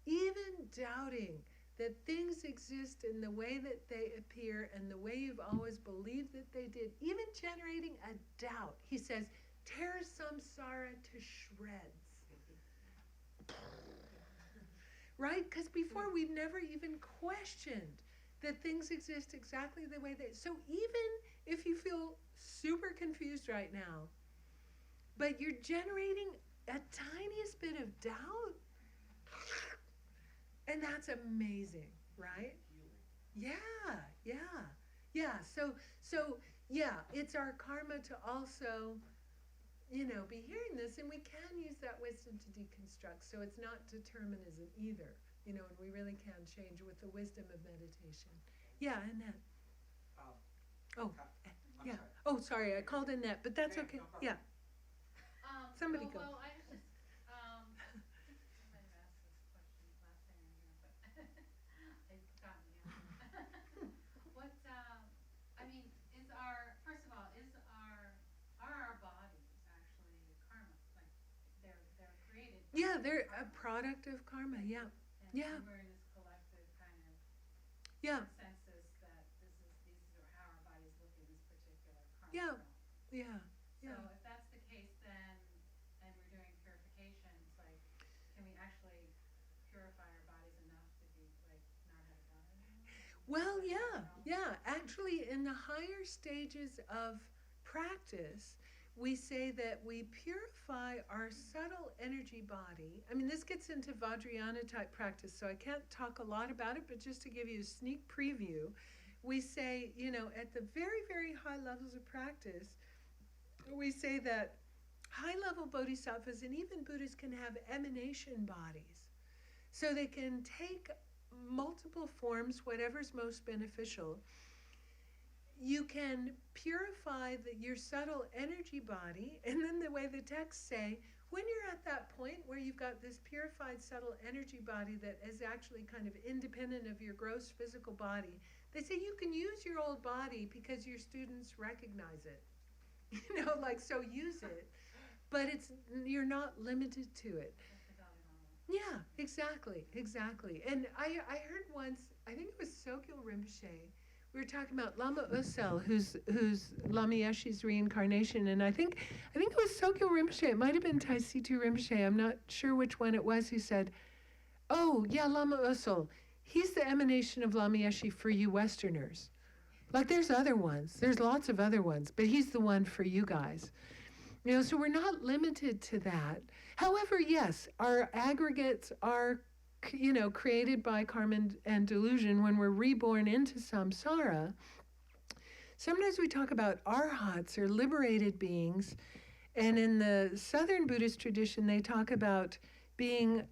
even doubting that things exist in the way that they appear and the way you've always believed that they did, even generating a doubt, he says, tears samsara to shreds. Right? Because before we've never even questioned that things exist exactly the way they. So even if you feel super confused right now, but you're generating a tiniest bit of doubt, and that's amazing, right? Yeah. So yeah, it's our karma to also, you know, be hearing this, and we can use that wisdom to deconstruct. So it's not determinism either, you know, and we really can change with the wisdom of meditation. Yeah, Annette. Yeah. Sorry. Oh, sorry, I called Annette, but that's okay. No Yeah. Somebody go. Well, I was just, I might have asked this question last time you were here, but I've forgotten the answer. What, I mean, first of all, are our bodies actually karma? Like, they're created? Yeah, they're a product of karma, yeah. And Yeah. we're in this collective kind of Yeah. consensus that these are how our bodies look in this particular karma Yeah. realm. Yeah. So if that's the case, then, and we're doing purification, it's like, can we actually purify our bodies enough to be like not have a body anymore? Well, Like, yeah. Actually, in the higher stages of practice, we say that we purify our subtle energy body. I mean, this gets into Vajrayana type practice, so I can't talk a lot about it, but just to give you a sneak preview, we say, you know, at the very, very high levels of practice, we say that high-level bodhisattvas and even Buddhas can have emanation bodies. So they can take multiple forms, whatever's most beneficial. You can purify your subtle energy body, and then the way the texts say, when you're at that point where you've got this purified subtle energy body that is actually kind of independent of your gross physical body, they say you can use your old body because your students recognize it. You know, like, so use it, but you're not limited to it. Yeah, exactly. And I heard once, I think it was Sogyal Rinpoche, we were talking about Lama Usel, who's Lama Yeshe's reincarnation, and I think it was Sokyo Rinpoche. It might have been Taisitu Rinpoche. I'm not sure which one it was who said, "Oh yeah, Lama Usel, he's the emanation of Lama Yeshe for you Westerners. Like there's other ones, there's lots of other ones, but he's the one for you guys." You know, so we're not limited to that. However, yes, our aggregates are, you know, created by karma and delusion. When we're reborn into samsara, sometimes we talk about arhats, or liberated beings, and in the Southern Buddhist tradition, they talk about being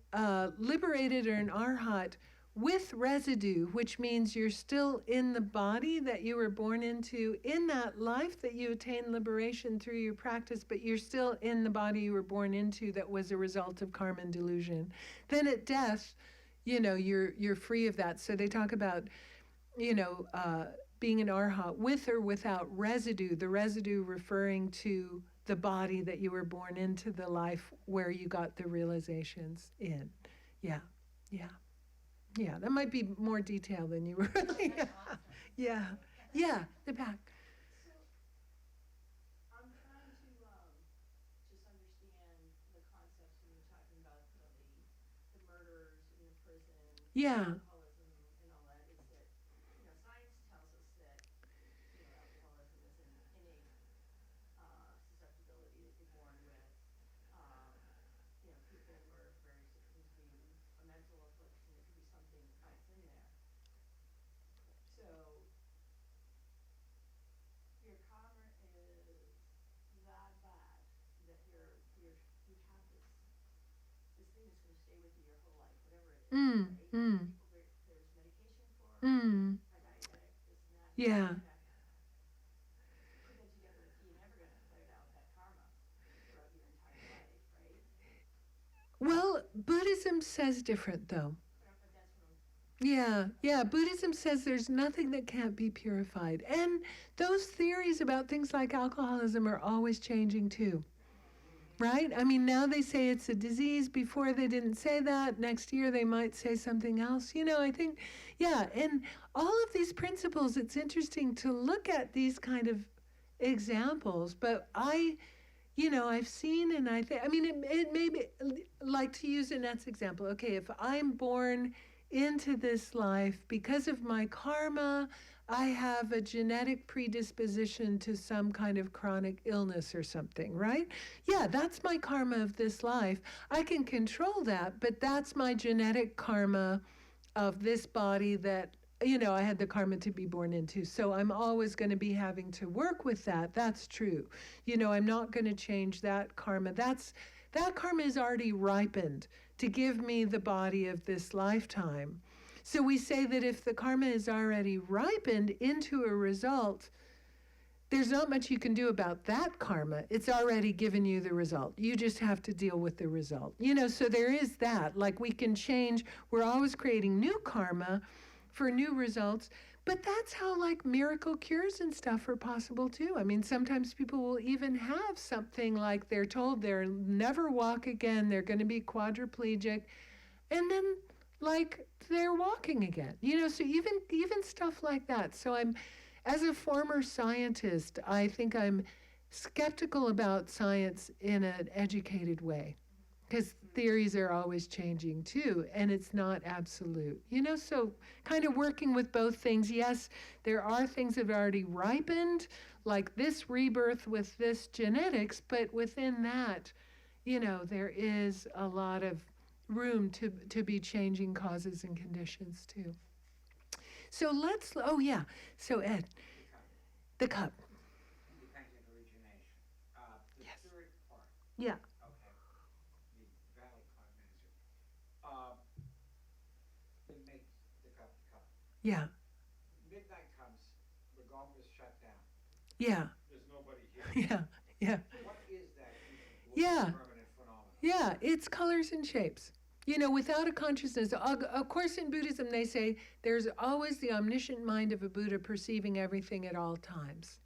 liberated, or an arhat, with residue, which means you're still in the body that you were born into in that life that you attain liberation through your practice, but you're still in the body you were born into that was a result of karma and delusion. Then at death, you know, you're free of that. So they talk about, you know, being an arhat with or without residue, the residue referring to the body that you were born into, the life where you got the realizations in. Yeah, yeah. Yeah, that might be more detail than you were really. Yeah, yeah, the back. So, I'm trying to just understand the concepts when you're talking about the murders in the prison, Yeah, alcoholism, and all that. Is that, you know, science tells us that, you know, alcoholism is an innate susceptibility that you're born with. You know, people who are very sick can be a mental affliction. It could be something else in there. So your karma is that bad that you have this thing that's going to stay with you your whole life, whatever it is, right? People, there's medication for a diabetic, this and that. yeah. Put that together with you, you're never going to clear out that karma throughout your entire life, right? Well, Buddhism says different, though. But that's what I'm. Yeah. Buddhism says there's nothing that can't be purified. And those theories about things like alcoholism are always changing, too. Right? I mean, now they say it's a disease. Before they didn't say that. Next year they might say something else. You know, I think, yeah. And all of these principles, it's interesting to look at these kind of examples. But you know, I've seen, and I think, I mean, it may be, like to use Annette's example, okay, if I'm born into this life because of my karma, I have a genetic predisposition to some kind of chronic illness or something, right? Yeah, that's my karma of this life. I can control that, but that's my genetic karma of this body that, you know, I had the karma to be born into. So I'm always going to be having to work with that. That's true. You know, I'm not going to change that karma. That karma is already ripened to give me the body of this lifetime. So we say that if the karma is already ripened into a result, there's not much you can do about that karma. It's already given you the result. You just have to deal with the result. You know, so there is that. Like we can change. We're always creating new karma for new results. But that's how like miracle cures and stuff are possible too. I mean, sometimes people will even have something like they're told they'll never walk again. They're going to be quadriplegic. And then like they're walking again, you know, so even stuff like that. So as a former scientist, I think I'm skeptical about science in an educated way, because theories are always changing too, and it's not absolute, you know, so kind of working with both things. Yes, there are things that have already ripened, like this rebirth with this genetics, but within that, you know, there is a lot of room to be changing causes and conditions too. So so Ed, the cup. Independent origination. The Yes. third part. Yeah. Okay. The valley cognition. It makes the cup. Yeah. Midnight comes, the golf is shut down. Yeah. There's nobody here. Yeah. What is that Yeah. permanent phenomenon? Yeah, it's colors and shapes. You know, without a consciousness. Of course, in Buddhism, they say there's always the omniscient mind of a Buddha perceiving everything at all times.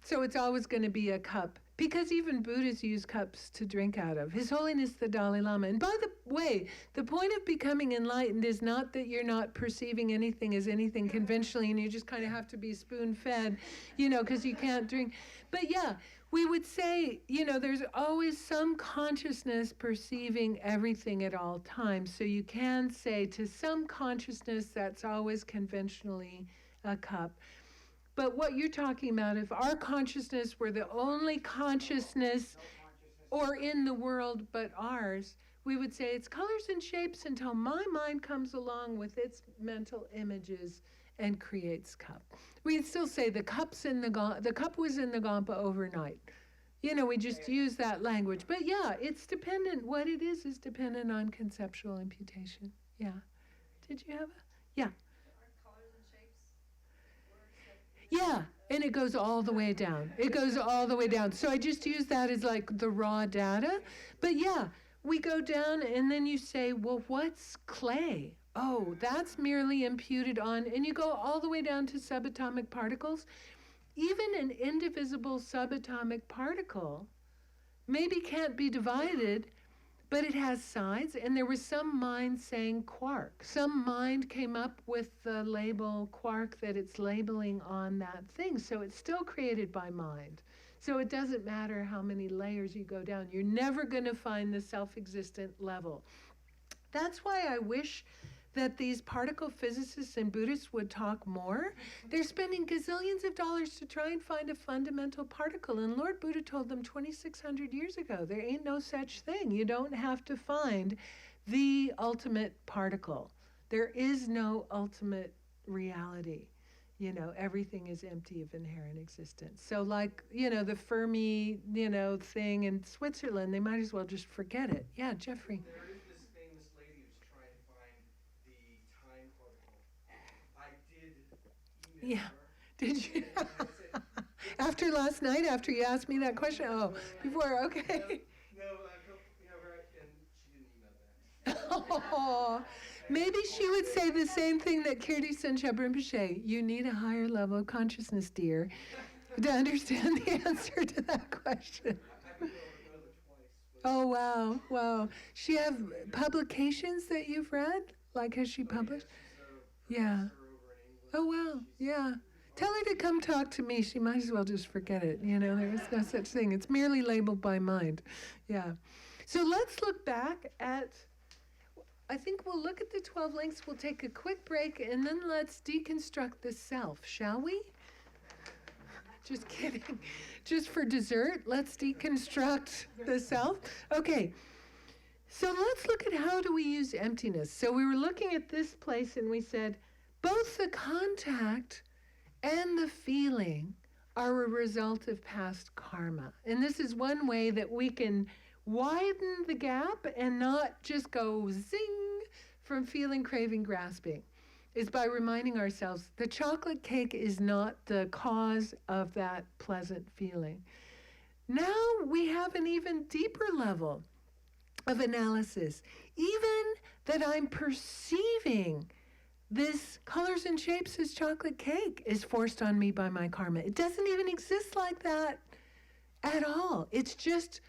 So it's always going to be a cup, because even Buddhas use cups to drink out of. His Holiness the Dalai Lama. And by the way, the point of becoming enlightened is not that you're not perceiving anything as anything conventionally and you just kind of have to be spoon-fed, because you can't drink. But yeah, we would say, there's always some consciousness perceiving everything at all times. So you can say to some consciousness that's always conventionally a cup. But what you're talking about, if our consciousness were the only consciousness or in the world but ours, we would say it's colors and shapes until my mind comes along with its mental images and creates cup. We'd still say the cup was in the Gompa overnight. We just use that language. But yeah, it's dependent. What it is dependent on conceptual imputation. Yeah. Did you have a? Yeah. Yeah, and it goes all the way down. It goes all the way down. So I just use that as like the raw data. But yeah, we go down and then you say, well, what's clay? Oh, that's merely imputed on, and you go all the way down to subatomic particles. Even an indivisible subatomic particle maybe can't be divided, but it has sides, and there was some mind saying quark. Some mind came up with the label quark that it's labeling on that thing, so it's still created by mind. So it doesn't matter how many layers you go down. You're never going to find the self-existent level. That's why I wish that these particle physicists and Buddhists would talk more. They're spending gazillions of dollars to try and find a fundamental particle. And Lord Buddha told them 2,600 years ago, there ain't no such thing. You don't have to find the ultimate particle. There is no ultimate reality. Everything is empty of inherent existence. So like, the Fermi, thing in Switzerland, they might as well just forget it. Yeah, Jeffrey. There is this famous lady who's trying to find the time particle. I did email Yeah. her. Did you? And I said, After last night, after you asked me that question? Oh, before, okay. No, right, and she didn't email back. Oh, maybe she would say the same thing that Kirti Senchab Rinpoche. You need a higher level of consciousness, dear, to understand the answer to that question. I've been over twice. Oh, wow, wow. She have publications that you've read? Like, has she published? Yeah. Oh, wow, yeah. Tell her to come talk to me. She might as well just forget it. There is no such thing. It's merely labeled by mind. Yeah. So let's look back at, I think we'll look at the 12 links. We'll take a quick break, and then let's deconstruct the self, shall we? Just kidding. Just for dessert, let's deconstruct the self. Okay. So let's look at how do we use emptiness. So we were looking at this place, and we said, both the contact and the feeling are a result of past karma. And this is one way that we can widen the gap and not just go zing from feeling, craving, grasping, is by reminding ourselves the chocolate cake is not the cause of that pleasant feeling. Now we have an even deeper level of analysis. Even that I'm perceiving this colors and shapes as chocolate cake is forced on me by my karma. It doesn't even exist like that at all. It's just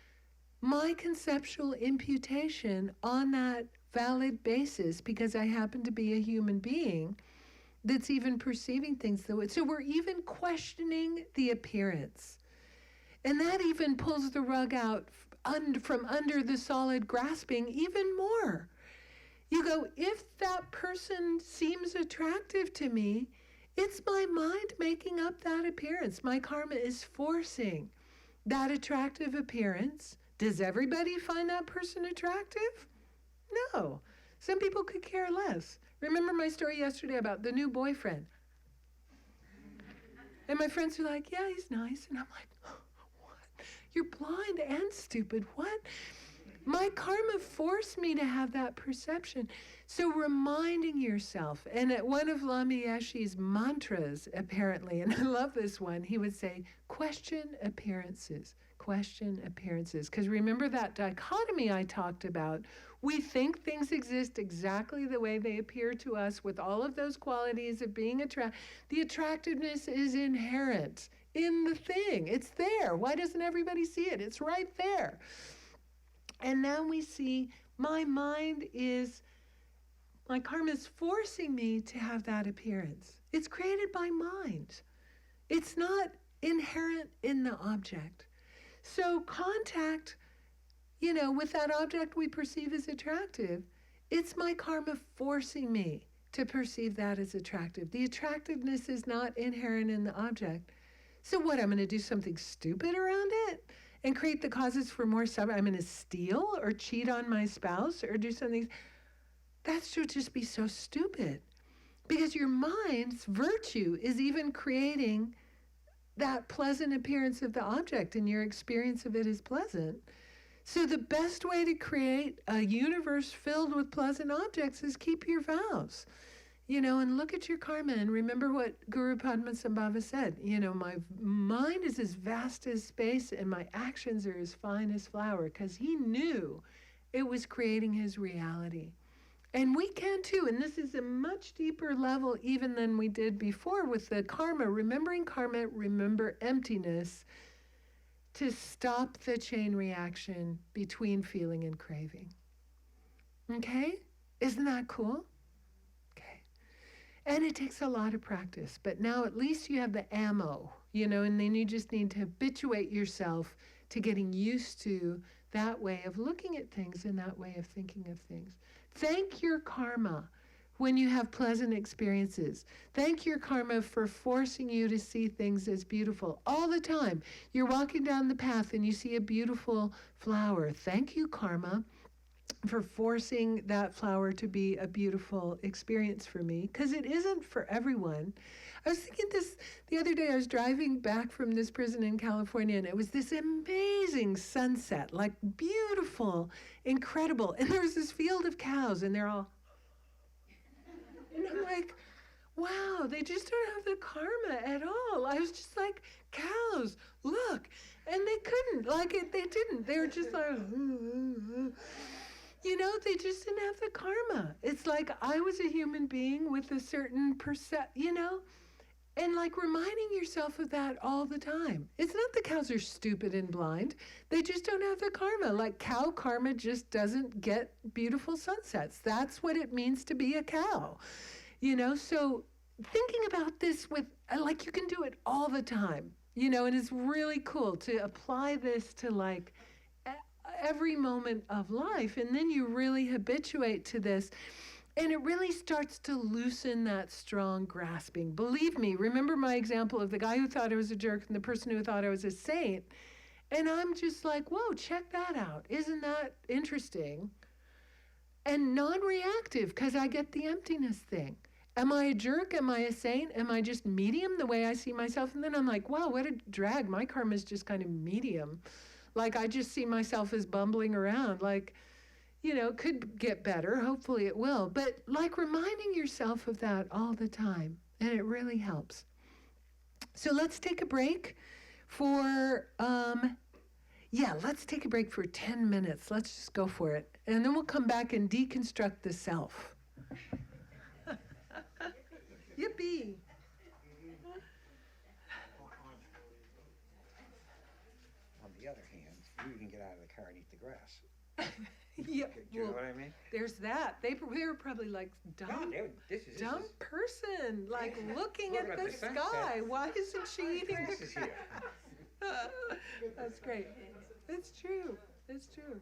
my conceptual imputation on that valid basis because I happen to be a human being that's even perceiving things that way. So we're even questioning the appearance. And that even pulls the rug out from under the solid grasping even more. You go, if that person seems attractive to me, it's my mind making up that appearance. My karma is forcing that attractive appearance. Does everybody find that person attractive? No. Some people could care less. Remember my story yesterday about the new boyfriend? And my friends are like, yeah, he's nice. And I'm like, what? You're blind and stupid. What? My karma forced me to have that perception. So reminding yourself, and at one of Lama Yeshe's mantras, apparently, and I love this one, he would say, question appearances. Question appearances. Because remember that dichotomy I talked about? We think things exist exactly the way they appear to us with all of those qualities of being attracted. The attractiveness is inherent in the thing. It's there. Why doesn't everybody see it? It's right there. And now we see my karma is forcing me to have that appearance. It's created by mind. It's not inherent in the object. So contact, with that object we perceive as attractive, it's my karma forcing me to perceive that as attractive. The attractiveness is not inherent in the object. So what, I'm going to do something stupid around it and create the causes for more suffering? I'm going to steal or cheat on my spouse or do something. That should just be so stupid, because your mind's virtue is even creating that pleasant appearance of the object, and your experience of it is pleasant. So the best way to create a universe filled with pleasant objects is keep your vows, and look at your karma and remember what Guru Padmasambhava said. My mind is as vast as space and my actions are as fine as flour, because he knew it was creating his reality. And we can too, and this is a much deeper level even than we did before with the karma. Remembering karma, remember emptiness, to stop the chain reaction between feeling and craving. Okay? Isn't that cool? Okay. And it takes a lot of practice, but now at least you have the ammo, and then you just need to habituate yourself to getting used to that way of looking at things and that way of thinking of things. Thank your karma when you have pleasant experiences. Thank your karma for forcing you to see things as beautiful all the time. You're walking down the path and you see a beautiful flower. Thank you, karma, for forcing that flower to be a beautiful experience for me, because it isn't for everyone. I was thinking this the other day. I was driving back from this prison in California, and it was this amazing sunset, like beautiful, incredible. And there was this field of cows, and they're all, and I'm like, wow, they just don't have the karma at all. I was just like, cows, look. And they couldn't, they didn't. They were just like, they just didn't have the karma. It's like I was a human being with a certain and reminding yourself of that all the time. It's not the cows are stupid and blind. They just don't have the karma. Like cow karma just doesn't get beautiful sunsets. That's what it means to be a cow. So thinking about this with, you can do it all the time, and it's really cool to apply this to every moment of life. And then you really habituate to this. And it really starts to loosen that strong grasping. Believe me, remember my example of the guy who thought I was a jerk and the person who thought I was a saint. And I'm just like, whoa, check that out. Isn't that interesting? And non-reactive, because I get the emptiness thing. Am I a jerk? Am I a saint? Am I just medium the way I see myself? And then I'm like, wow, what a drag. My karma is just kind of medium. I just see myself as bumbling around. Could get better. Hopefully it will. But reminding yourself of that all the time. And it really helps. So let's take a break for, let's take a break for 10 minutes. Let's just go for it. And then we'll come back and deconstruct the self. Yippee. On the other hand, you can get out of the car and eat the grass. Yeah, Do you know what I mean? There's that. They were probably dumb, dumb person, looking at the sky. Why isn't she eating the grass? That's great. It's true. It's true.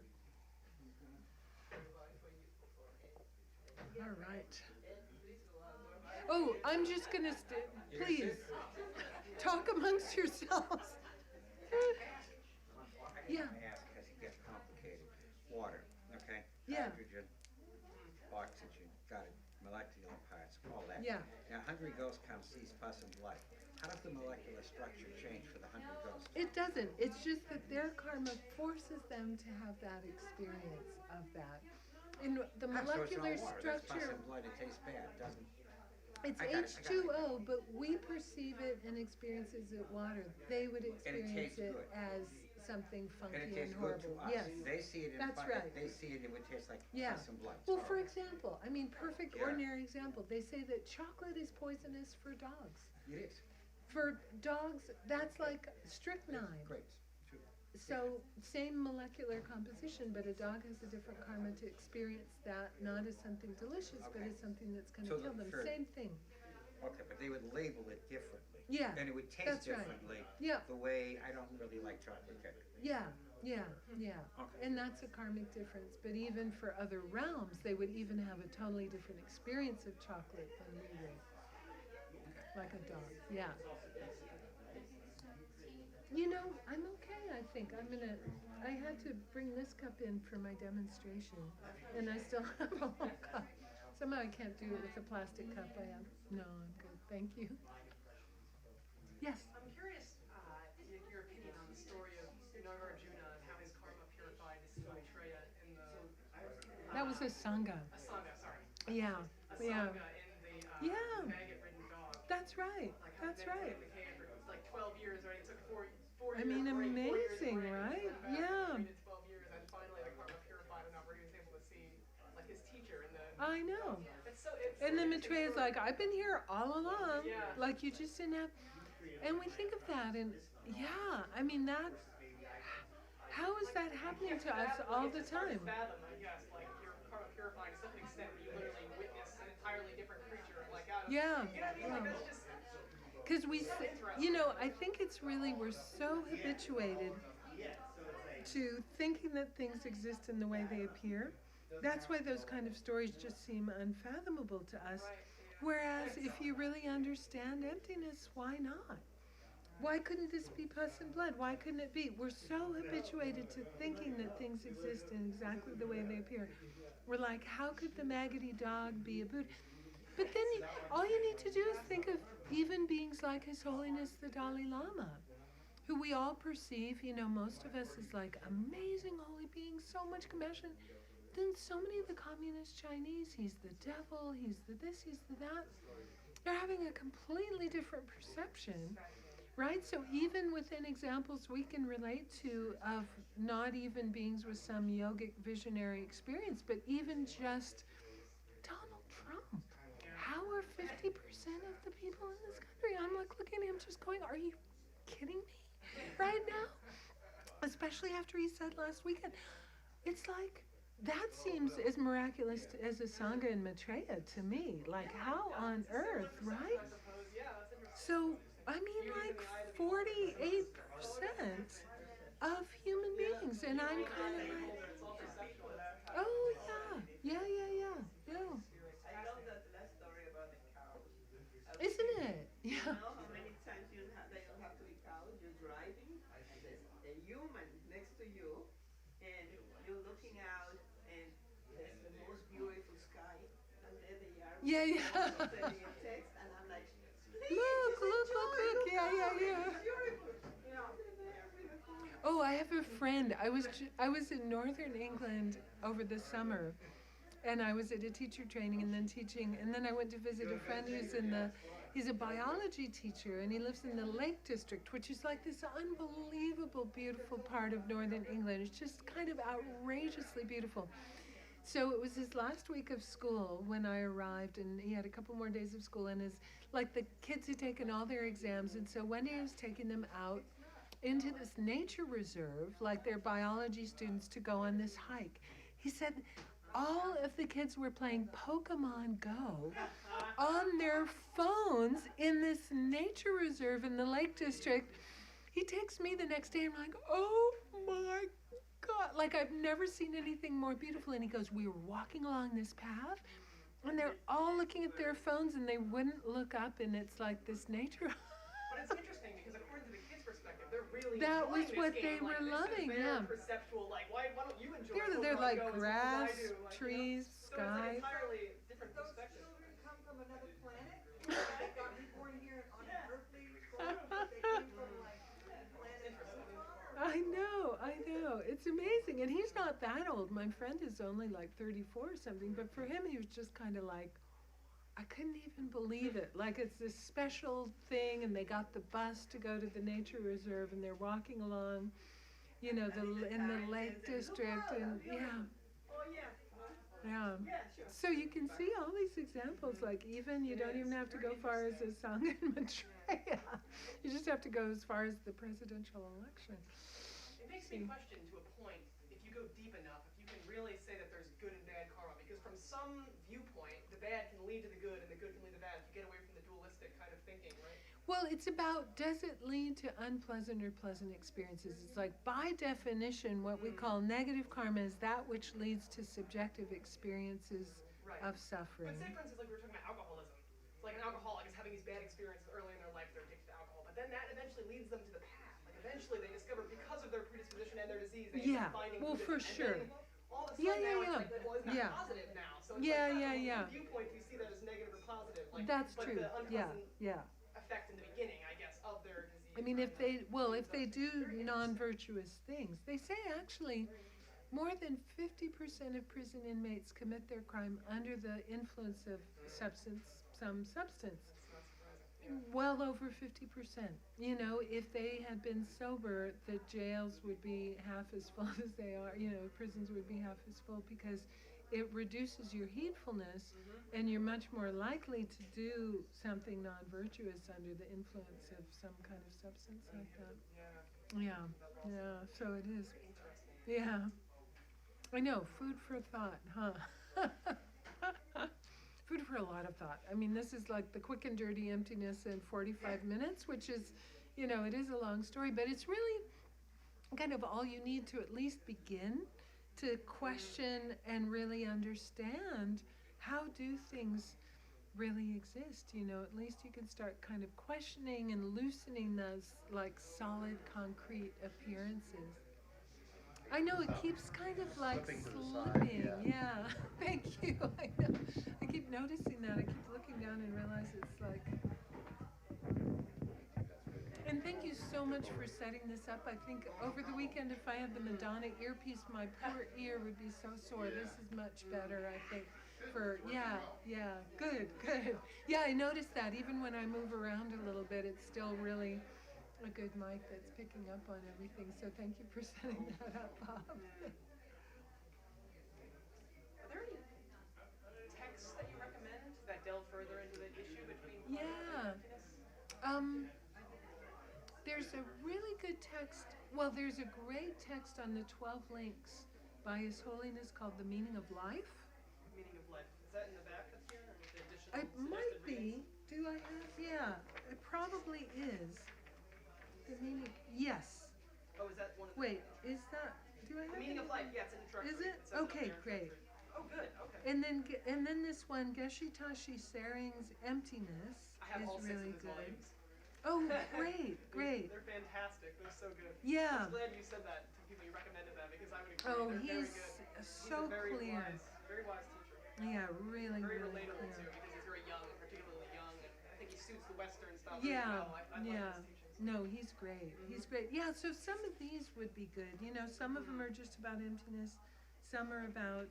All right. Oh, I'm just going to, please, talk amongst yourselves. Yeah. Ask as it gets complicated. Water, okay? Yeah. Hydrogen, oxygen, got it. Molecular parts, all that. Yeah. Now, hungry ghost comes, sees pus and blood. How does the molecular structure change for the hungry ghost? It doesn't. It's just that their karma forces them to have that experience of that. In the molecular so it's not water. That's pus structure, and blood, it tastes bad, doesn't it? it's I got it. H2O, but we perceive it and experience it as water. They would experience tastes it good. as something funky And it tastes and good horrible. to us. Yes. They see it in That's right. They see it, it would taste like Yeah. pus and blood. It's Well, for horrible. example, perfect Yeah. ordinary example, they say that chocolate is poisonous for dogs. It is. For dogs, that's like strychnine. Great. So same molecular composition, but a dog has a different karma to experience that, not as something delicious, but Okay. as something that's going So to kill them. sure. Same thing. Okay, but they would label it differently. Yeah, And it would taste that's right. differently. Yeah. The way I don't really like chocolate cake. Yeah, yeah, yeah. Okay. And that's a karmic difference. But even for other realms, they would even have a totally different experience of chocolate than we would. Like a dog, yeah. You know, I'm okay, I think. I had to bring this cup in for my demonstration, and I still have a whole cup. Somehow I can't do it with the plastic cup I have. No, I'm good, thank you. Yes? I'm curious your opinion on the story of Nagarjuna and how his karma purified his Maitreya in the That was a Sangha. Sangha, sorry. Yeah, A yeah. Sangha in Yeah. the maggot-ridden dog. That's right, Like how that's they right. in the cave for like 12 years, right? It took four I years mean, of break, 4 years of amazing, break, and right? went back Yeah. and treated 12 years, and finally the karma purified enough where he was able to see like his teacher in the. I know. It's so. And then Maitreya's like, I've been here all along. Yeah. Like, you just didn't have. And we think of that, and yeah, I mean, that. How is that happening to us all the time? Fathom, I guess, like your karma purifying to such an extent that you literally witness an entirely different creature, like out of. Yeah. You know what I mean? Like that's just. Because I think it's really, we're so habituated to thinking that things exist in the way they appear. That's why those kind of stories just seem unfathomable to us. Whereas if you really understand emptiness, why not? Why couldn't this be pus and blood? Why couldn't it be? We're so habituated to thinking that things exist in exactly the way they appear. We're like, how could the maggoty dog be a Buddha? But then all you need to do is think of even beings like His Holiness the Dalai Lama, who we all perceive, most of us as like amazing holy beings, so much compassion. Then so many of the communist Chinese, he's the devil, he's the this, he's the that. They're having a completely different perception, right? So even within examples we can relate to of not even beings with some yogic visionary experience, but even just Donald Trump. How are 50% of the people in this country? I'm like looking at him just going, are you kidding me right now? Especially after he said last weekend. It's like, that seems as miraculous as a Sangha in Maitreya to me. Like, how on earth, right? So, I mean, like 48% of human beings. And I'm kind of like, oh, yeah. I love that last story about the cows. Isn't it? Yeah. You know how many times they don't have to be cows, you're driving, and there's a human next to you, and you're looking out, and there's the most beautiful sky, and there they are. Yeah. Sending a text, and I'm like, Look. Yeah. beautiful. You know, they're really cool. Oh, I have a friend. I was in northern England over the summer, and I was at a teacher training and then teaching, and then I went to visit a friend he's a biology teacher, and he lives in the Lake District, which is like this unbelievable, beautiful part of northern England. It's just kind of outrageously beautiful. So it was his last week of school when I arrived, and he had a couple more days of school, and the kids had taken all their exams, and so one day I was taking them out into this nature reserve, like their biology students, to go on this hike. He said all of the kids were playing Pokemon Go on their phones in this nature reserve in the Lake District. He texts me the next day, and I'm like, oh my God, like I've never seen anything more beautiful. And he goes, we were walking along this path, and they're all looking at their phones, and they wouldn't look up, and it's like this nature. But it's interesting because according to the kids' perspective, they're really That was enjoying this what game. they were Like, loving, this is their yeah. perceptual, like, why don't you enjoy They're Pokemon like Go as much as I grass, do? Like, trees, So it's sky. an entirely different Those perspective. children come from another planet. They got reborn here on an earthly world, but they came from like planet Pokemon. I know. It's amazing. And he's not that old. My friend is only like 34 or something. But for him, he was just kind of like, I couldn't even believe it. Like it's this special thing, and they got the bus to go to the nature reserve, and they're walking along, in the Lake District, and yeah. Oh, yeah. Yeah. Yeah, sure. So you can see all these examples, like even you don't even have to go far as a Sangha and Maitreya. You just have to go as far as the presidential election. It makes me question to a point, if you go deep enough, if you can really say that there's good and bad karma, because from some viewpoint, the bad can lead to the good and the good can lead to the bad. If you get away from the dualistic kind of thinking, right? Well, it's about, does it lead to unpleasant or pleasant experiences? It's like, by definition, what we call negative karma is that which leads to subjective experiences Right. of suffering. But say, for instance, like we were talking about alcoholism. It's like an alcoholic is having these bad experiences early in their life, they're addicted to alcohol, but then that eventually leads them to the path. Like eventually they discover, because of their predisposition and their disease, they end up finding well, for Buddhism. sure. And then all of a sudden Yeah, now it's like, well, isn't that positive now? So it's like, from one viewpoint, you see that as negative or positive. Like, That's but true. the unpleasant Yeah. effect in the beginning, I guess, of their disease. I mean, if they Very do interesting. non-virtuous things, they say actually more than 50% of prison inmates commit their crime under the influence of some substance. It's not surprising. Yeah. Well over 50%. You know, if they had been sober, the jails would be half as full as they are. You know, prisons would be half as full because it reduces your heedfulness, and you're much more likely to do something non-virtuous under the influence of some kind of substance like that. Yeah, so it is. Yeah. I know, food for thought, huh? Food for a lot of thought. I mean, this is like the quick and dirty emptiness in 45 minutes, which is, you know, it is a long story, but it's really kind of all you need to at least begin to question and really understand how do things really exist. You know, at least you can start kind of questioning and loosening those like solid concrete appearances. I know it keeps kind of like Slipping to the slipping. side, Yeah. Thank you. I know. I keep noticing that. I keep looking down and realize it's like. And thank you so much for setting this up. I think over the weekend, if I had the Madonna earpiece, my poor ear would be so sore. This is much better, I think. Good. Yeah, I noticed that even when I move around a little bit, it's still really a good mic that's picking up on everything. So thank you for setting that up, Bob. Are there any texts that you recommend that delve further into the issue between karma and emptiness? There's a really good text. Well, there's a great text on the 12 links by His Holiness called The Meaning of Life. Meaning of life. Is that in the back that's here? Or with the additional It might suggested be. readings? Do I have? Yeah, it probably is. The meaning. Yes. Oh, is that one of the... Wait, is that? Do I have? The meaning of life, yeah, it's an introductory. Is it? says up Okay, there, great. introductory. Oh, good, okay. And then this one, Geshe Tashi Sering's Emptiness, I have is all 6 really of his good. volumes. Oh, great. They're fantastic. They're so good. Yeah. I'm glad you said that to people. You recommended that because I would agree. Oh, They're he's very good. so He's a very clear. very wise teacher. Yeah, really, Very really relatable clear. too because he's very young, particularly young, and I think he suits the Western style Yeah, very well. I like yeah. his teachings. No, he's great. He's great. Yeah, so some of these would be good. You know, some of them are just about emptiness. Some are about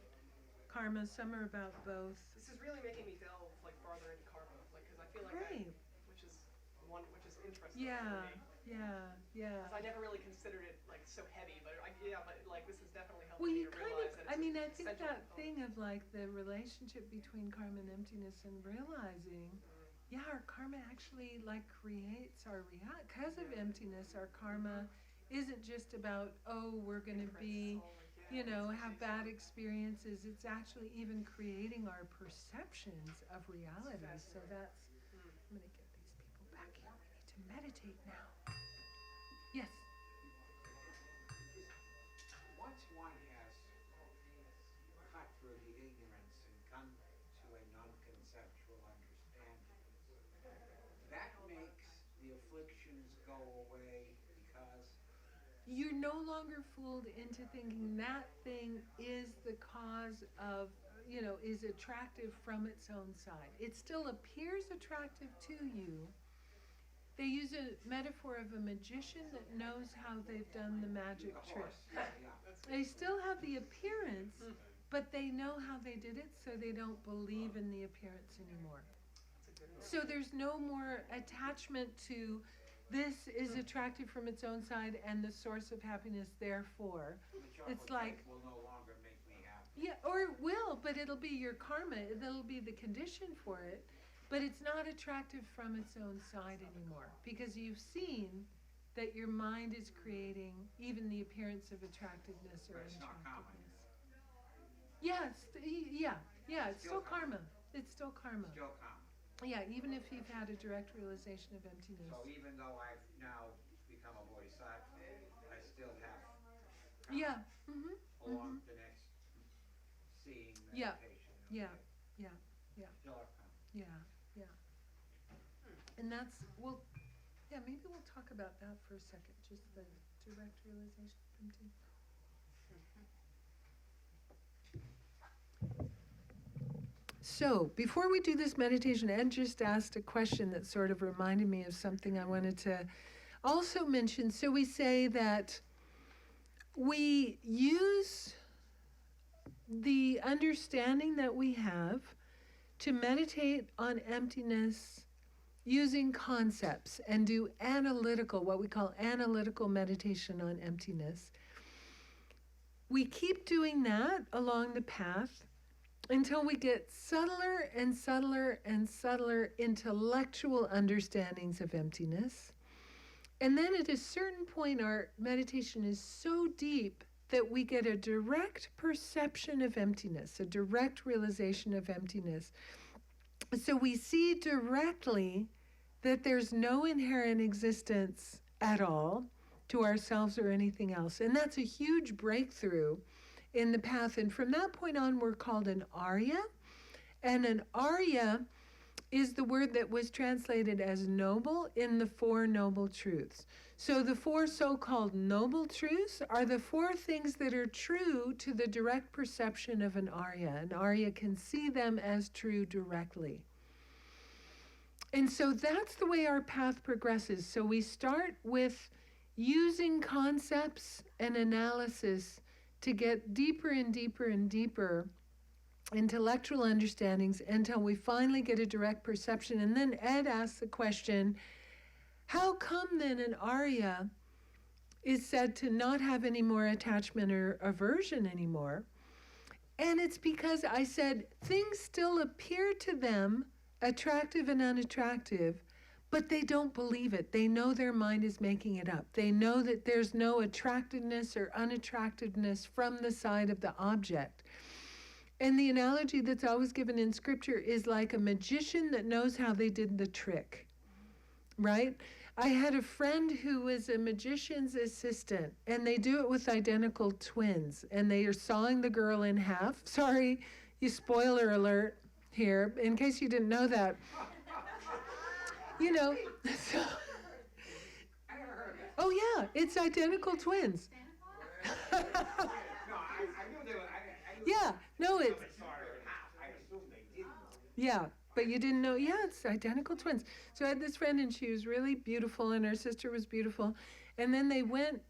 karma. Some are about both. This is really making me delve like farther into karma, like because I feel like Great. which is interesting Yeah, for me. yeah. Because I never really considered it like so heavy, but but like this is definitely helping Well, me you to kind realize of, that I it's mean, I think essential that component. thing of like the relationship between karma and emptiness and realizing, yeah, our karma actually like creates our reality. Because of emptiness, our karma isn't just about, oh, we're going to be, you know, have bad experiences. It's actually even creating our perceptions of reality. So that's, I'm going to get these people back here. We need to meditate now. Yes. Once one has cut through the ignorance and come to a non-conceptual understanding, that makes the afflictions go away because You're no longer fooled into thinking that thing is the cause of, you know, is attractive from its own side. It still appears attractive to you. They use a metaphor of a magician that knows how they've done the magic the trick. horse, They still have the appearance, but they know how they did it, so they don't believe in the appearance anymore. So there's no more attachment to this is attractive from its own side and the source of happiness, therefore. the It's chocolate like- cake will no longer make me happy. Yeah, or it will, but it'll be your karma. That'll be the condition for it. But it's not attractive from its own side anymore because you've seen that your mind is creating even the appearance of attractiveness or But it's not karma. unattractiveness. Yeah, it's still karma. It's still karma. Still karma. Yeah, even if you've had a direct realization of emptiness. So even though I've now become a bodhisattva, I still have karma Yeah. Mm-hmm. along the next seeing Yeah. meditation. Yeah. Okay. Yeah. Still have karma. Yeah. And that's, well, yeah, maybe we'll talk about that for a second, just the direct realization of emptiness. So, before we do this meditation, Ed just asked a question that sort of reminded me of something I wanted to also mention. So we say that we use the understanding that we have to meditate on emptiness using concepts and do analytical, what we call analytical meditation on emptiness. We keep doing that along the path until we get subtler and subtler and subtler intellectual understandings of emptiness. And then at a certain point, our meditation is so deep that we get a direct perception of emptiness, a direct realization of emptiness. So we see directly that there's no inherent existence at all to ourselves or anything else. And that's a huge breakthrough in the path. And from that point on, we're called an Arya. And an Arya is the word that was translated as noble in the Four Noble Truths. So the four so-called noble truths are the four things that are true to the direct perception of an Arya. An Arya can see them as true directly. And so that's the way our path progresses. So we start with using concepts and analysis to get deeper and deeper and deeper intellectual understandings until we finally get a direct perception. And then Ed asks the question, how come then an Arya is said to not have any more attachment or aversion anymore? And it's because I said things still appear to them attractive and unattractive, but they don't believe it. They know their mind is making it up. They know that there's no attractiveness or unattractiveness from the side of the object. And the analogy that's always given in scripture is like a magician that knows how they did the trick, right? I had a friend who was a magician's assistant, and they do it with identical twins, and they are sawing the girl in half. Sorry, spoiler alert here, in case you didn't know that. You know, so, oh yeah, it's identical twins. No, I knew they were. Yeah, no, it's, I assumed they didn't. yeah, but you didn't know, yeah, it's identical twins. So I had this friend and she was really beautiful and her sister was beautiful. And then they went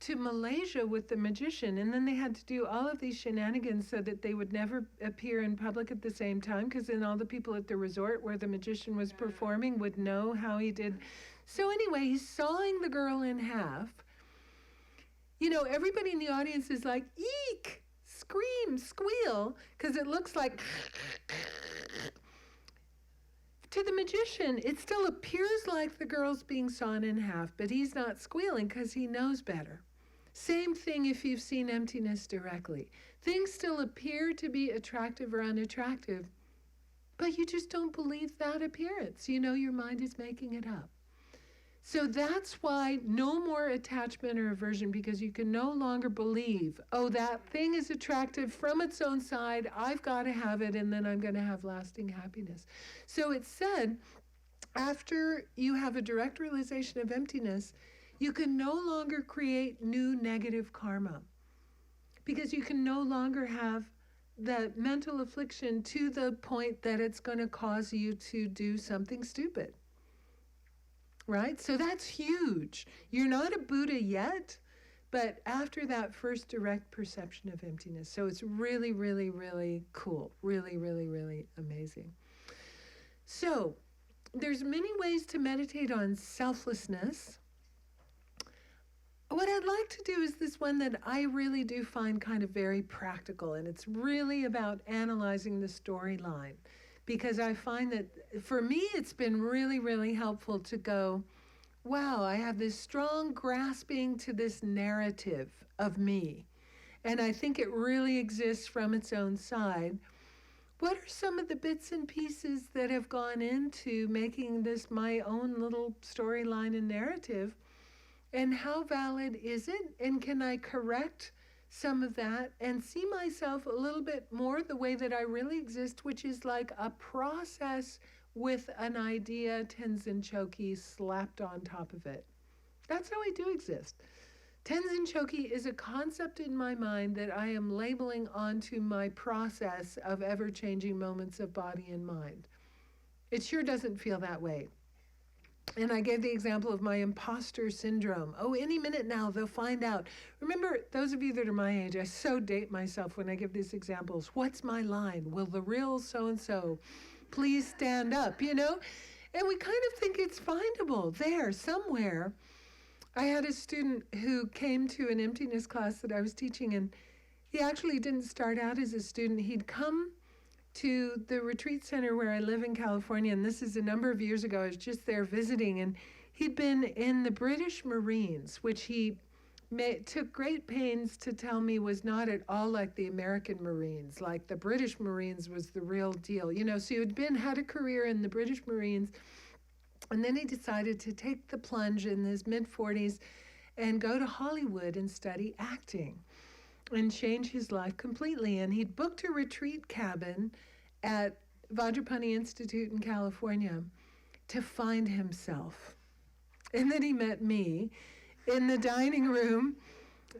to Malaysia with the magician, and then they had to do all of these shenanigans so that they would never appear in public at the same time, because then all the people at the resort where the magician was performing would know how he did. So anyway, he's sawing the girl in half. You know, everybody in the audience is like, eek, scream, squeal, because it looks like... To the magician, it still appears like the girl's being sawn in half, but he's not squealing because he knows better. Same thing if you've seen emptiness directly. Things still appear to be attractive or unattractive, but you just don't believe that appearance. You know your mind is making it up. So that's why no more attachment or aversion, because you can no longer believe, oh, that thing is attractive from its own side, I've got to have it, and then I'm going to have lasting happiness. So it's said, after you have a direct realization of emptiness, you can no longer create new negative karma, because you can no longer have the mental affliction to the point that it's going to cause you to do something stupid. Right? So that's huge. You're not a Buddha yet, but after that first direct perception of emptiness. So it's really, really, really cool. Really, really, really amazing. So there's many ways to meditate on selflessness. what I'd like to do is this one that I really do find kind of very practical, and it's really about analyzing the storyline, because I find that for me it's been really, really helpful to go, wow, I have this strong grasping to this narrative of me, and I think it really exists from its own side. What are some of the bits and pieces that have gone into making this my own little storyline and narrative? And how valid is it? And can I correct some of that and see myself a little bit more the way that I really exist, which is like a process with an idea, Tenzin Chogkiy, slapped on top of it. That's how I do exist. Tenzin Chogkiy is a concept in my mind that I am labeling onto my process of ever-changing moments of body and mind. It sure doesn't feel that way. And I gave the example of my imposter syndrome. Oh, any minute now, they'll find out. Remember, those of you that are my age, I so date myself when I give these examples. What's my line? Will the real so-and-so please stand up, you know? And we kind of think it's findable there somewhere. I had a student who came to an emptiness class that I was teaching, and he actually didn't start out as a student. He'd come to the retreat center where I live in California, and this is a number of years ago. I was just there visiting, and he'd been in the British Marines, which he took great pains to tell me was not at all like the American Marines. Like the British Marines was the real deal, you know. So he had a career in the British Marines, and then he decided to take the plunge in his mid-40s and go to Hollywood and study acting and change his life completely. And he'd booked a retreat cabin at Vajrapani Institute in California to find himself. And then he met me in the dining room,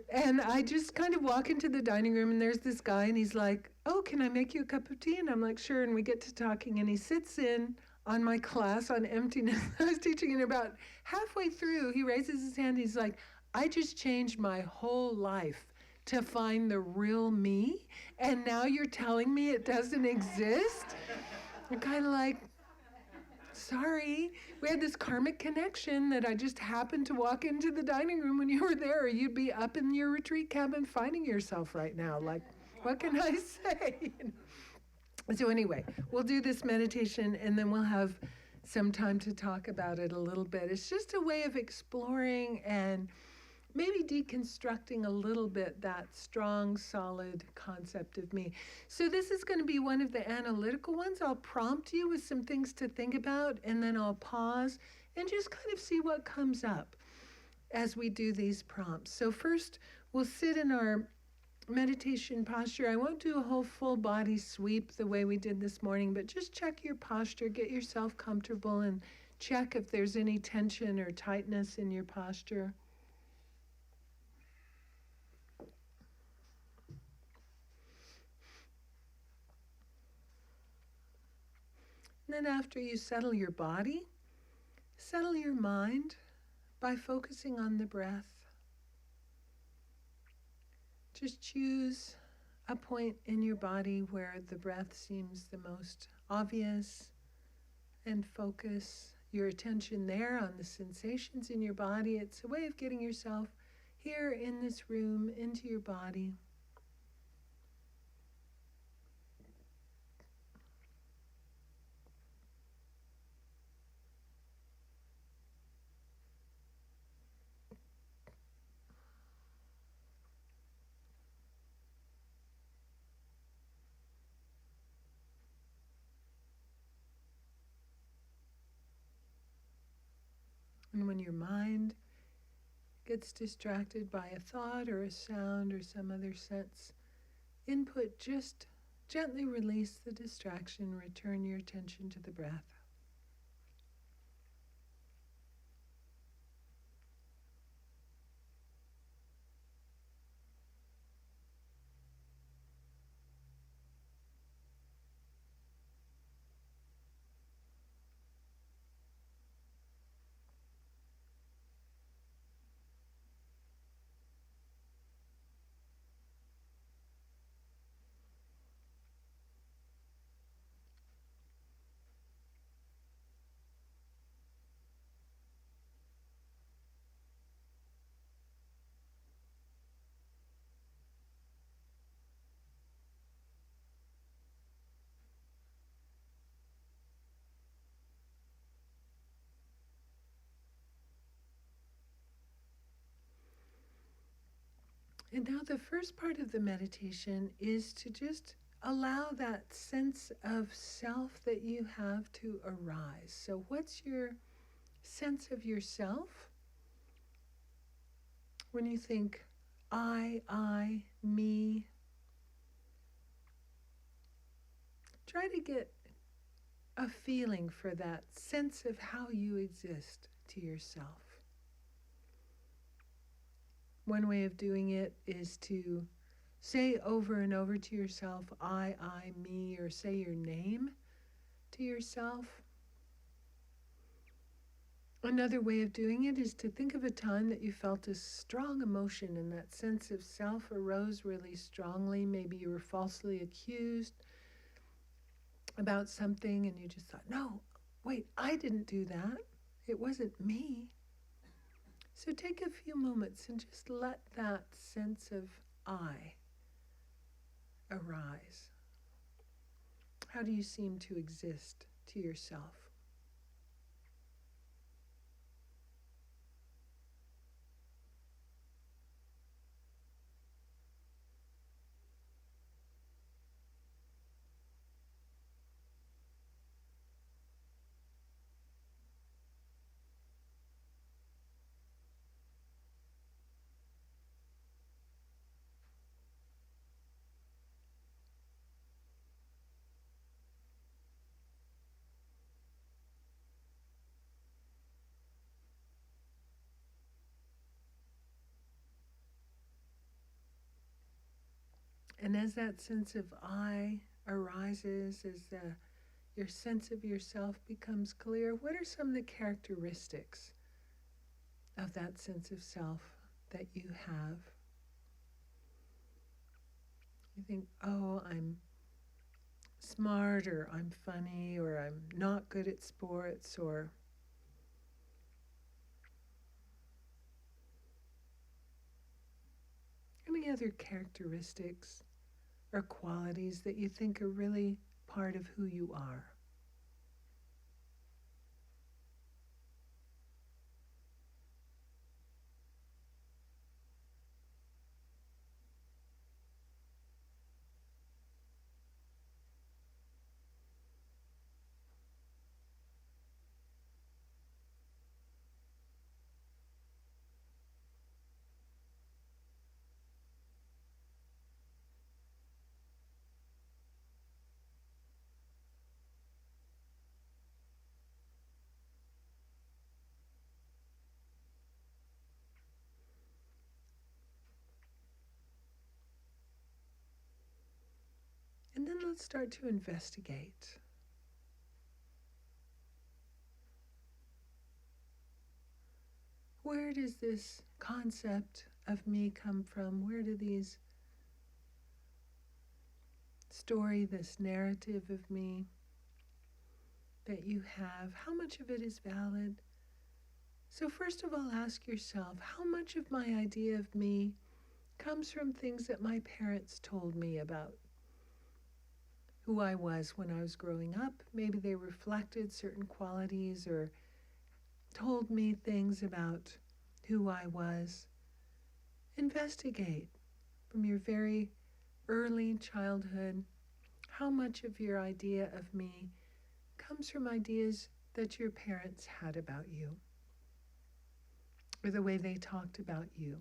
and I just kind of walk into the dining room, and there's this guy, and he's like, oh, can I make you a cup of tea? And I'm like, sure. And we get to talking, and he sits in on my class on emptiness. I was teaching, and about halfway through, he raises his hand. He's like, I just changed my whole life to find the real me, and now you're telling me it doesn't exist? I'm kind of like, sorry. We had this karmic connection that I just happened to walk into the dining room when you were there, or you'd be up in your retreat cabin finding yourself right now. Like, what can I say? So anyway, we'll do this meditation, and then we'll have some time to talk about it a little bit. It's just a way of exploring and maybe deconstructing a little bit that strong, solid concept of me. So this is going to be one of the analytical ones. I'll prompt you with some things to think about, and then I'll pause and just kind of see what comes up as we do these prompts. So first, we'll sit in our meditation posture. I won't do a whole full body sweep the way we did this morning, but just check your posture, get yourself comfortable, and check if there's any tension or tightness in your posture. And then after you settle your body, settle your mind by focusing on the breath. Just choose a point in your body where the breath seems the most obvious and focus your attention there on the sensations in your body. It's a way of getting yourself here in this room into your body. And when your mind gets distracted by a thought or a sound or some other sense input, just gently release the distraction, return your attention to the breath. And now the first part of the meditation is to just allow that sense of self that you have to arise. So what's your sense of yourself? When you think I, me, try to get a feeling for that sense of how you exist to yourself. One way of doing it is to say over and over to yourself, I, me, or say your name to yourself. Another way of doing it is to think of a time that you felt a strong emotion and that sense of self arose really strongly. Maybe you were falsely accused about something and you just thought, no, wait, I didn't do that. It wasn't me. So take a few moments and just let that sense of I arise. How do you seem to exist to yourself? And as that sense of I arises, as your sense of yourself becomes clear, what are some of the characteristics of that sense of self that you have? You think, oh, I'm smart, or I'm funny, or I'm not good at sports, or any other characteristics or qualities that you think are really part of who you are. And then let's start to investigate. Where does this concept of me come from? Where do these this narrative of me that you have, how much of it is valid? So first of all, ask yourself, how much of my idea of me comes from things that my parents told me about who I was when I was growing up? Maybe they reflected certain qualities or told me things about who I was. Investigate from your very early childhood how much of your idea of me comes from ideas that your parents had about you or the way they talked about you.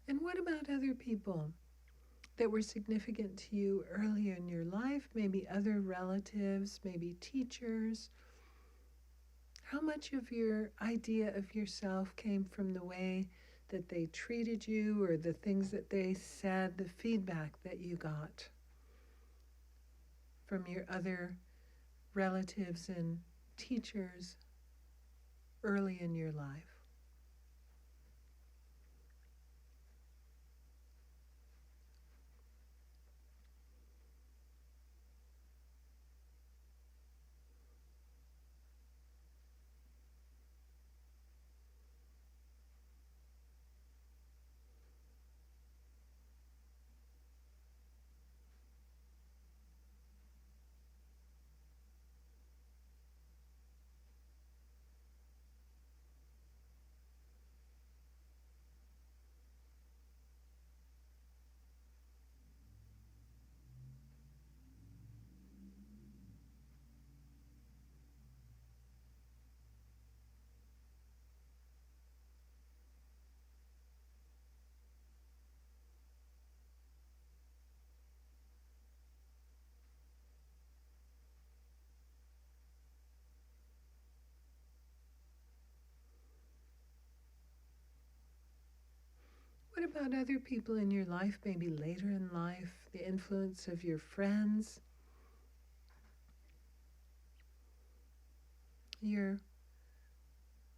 And what about other people that were significant to you earlier in your life? Maybe other relatives, maybe teachers. How much of your idea of yourself came from the way that they treated you, or the things that they said, the feedback that you got from your other relatives and teachers early in your life? What about other people in your life, maybe later in life, the influence of your friends, your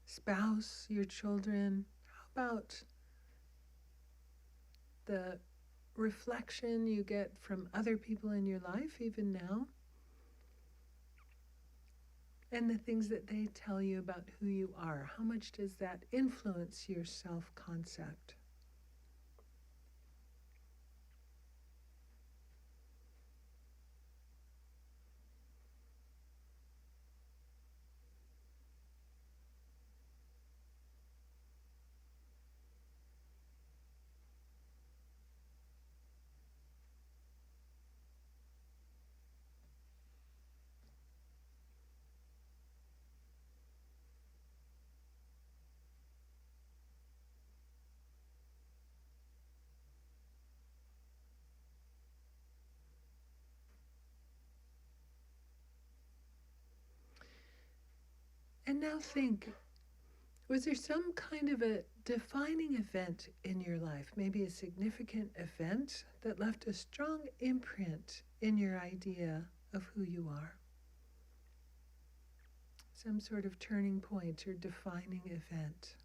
spouse, your children? How about the reflection you get from other people in your life, even now? And the things that they tell you about who you are, how much does that influence your self-concept? And now think, was there some kind of a defining event in your life, maybe a significant event that left a strong imprint in your idea of who you are? Some sort of turning point or defining event.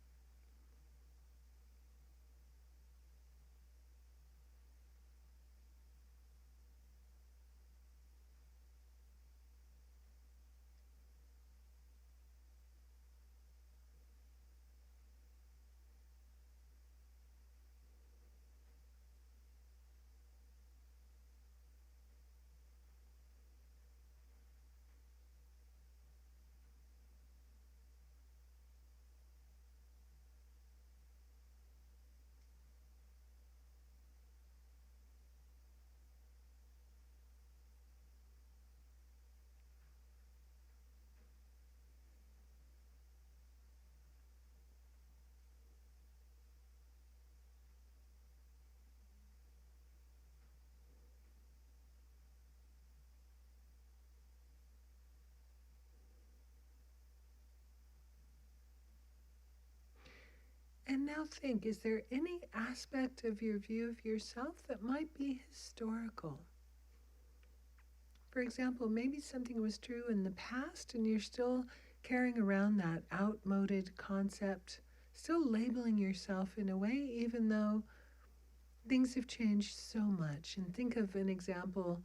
And now think, is there any aspect of your view of yourself that might be historical? For example, maybe something was true in the past and you're still carrying around that outmoded concept, still labeling yourself in a way, even though things have changed so much. And think of an example,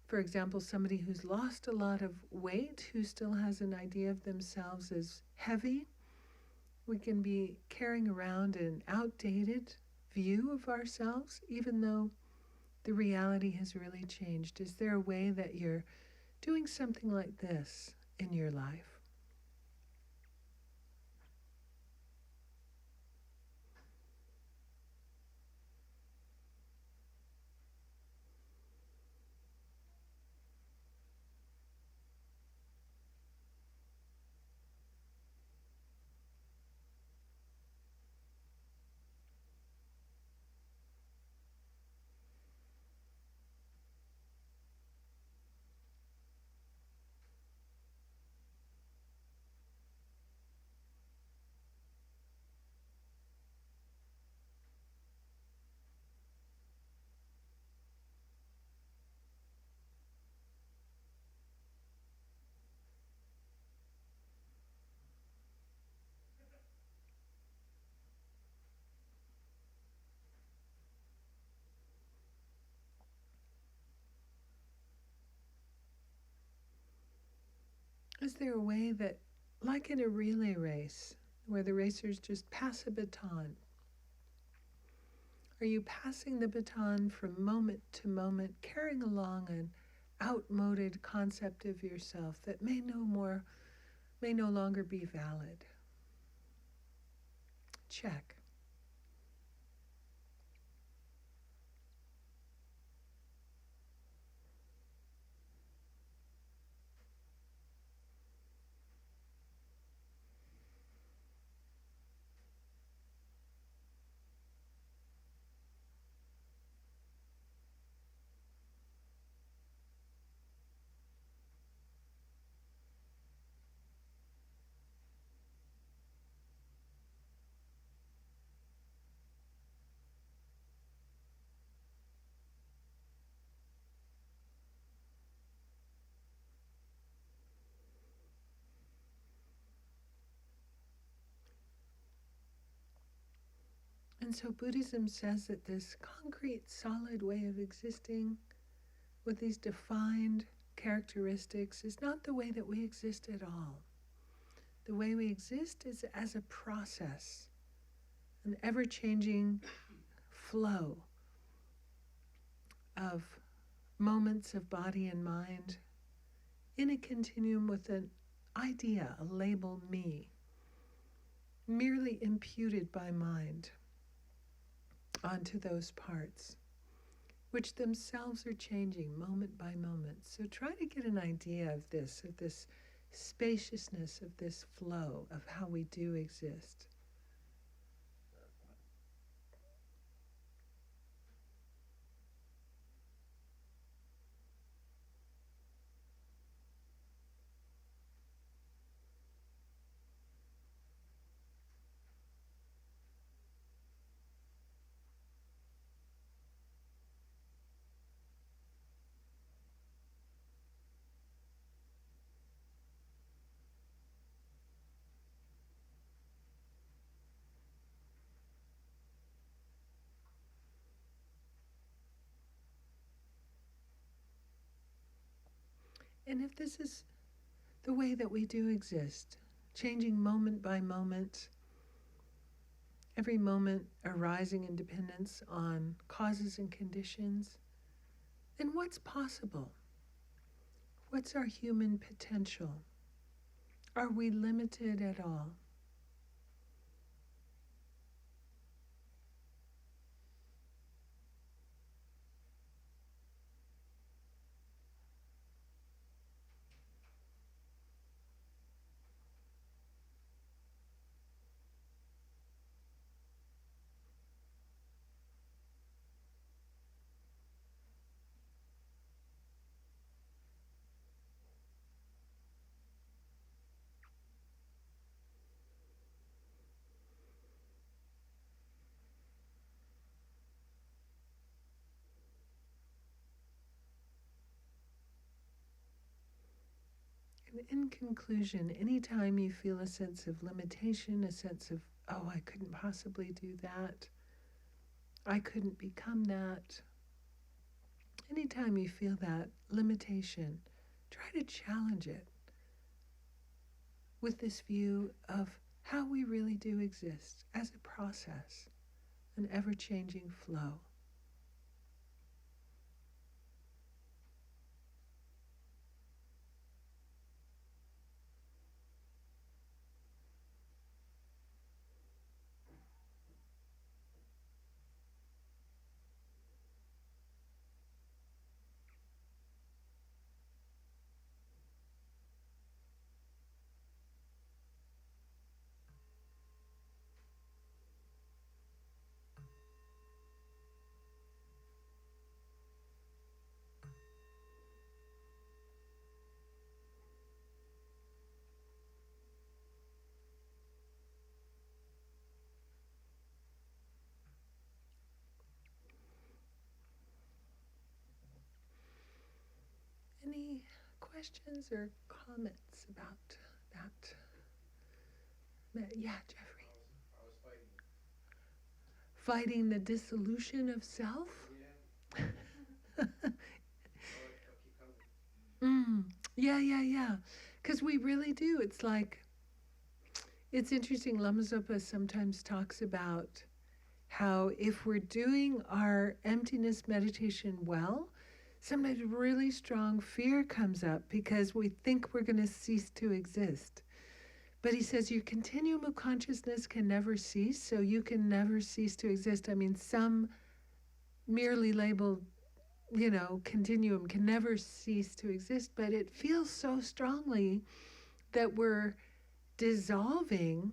for example, somebody who's lost a lot of weight, who still has an idea of themselves as heavy. We can be carrying around an outdated view of ourselves, even though the reality has really changed. Is there a way that you're doing something like this in your life? is there a way that, like in a relay race, where the racers just pass a baton, are you passing the baton from moment to moment, carrying along an outmoded concept of yourself that may no longer be valid? Check. And so Buddhism says that this concrete, solid way of existing with these defined characteristics is not the way that we exist at all. The way we exist is as a process, an ever-changing flow of moments of body and mind in a continuum with an idea, a label, me, merely imputed by mind onto those parts, which themselves are changing moment by moment. So try to get an idea of this spaciousness, of this flow, of how we do exist. And if this is the way that we do exist, changing moment by moment, every moment arising in dependence on causes and conditions, then what's possible? What's our human potential? Are we limited at all? And in conclusion, anytime you feel a sense of limitation, a sense of, oh, I couldn't possibly do that, I couldn't become that, anytime you feel that limitation, try to challenge it with this view of how we really do exist as a process, an ever-changing flow. Any questions or comments about that? Yeah, Jeffrey. I was fighting. Fighting the dissolution of self? Yeah. Oh, keep coming. Yeah. Because we really do. It's like, it's interesting, Lama Zopa sometimes talks about how if we're doing our emptiness meditation well, sometimes really strong fear comes up because we think we're going to cease to exist. But he says your continuum of consciousness can never cease, so you can never cease to exist. I mean, some merely labeled, continuum can never cease to exist, but it feels so strongly that we're dissolving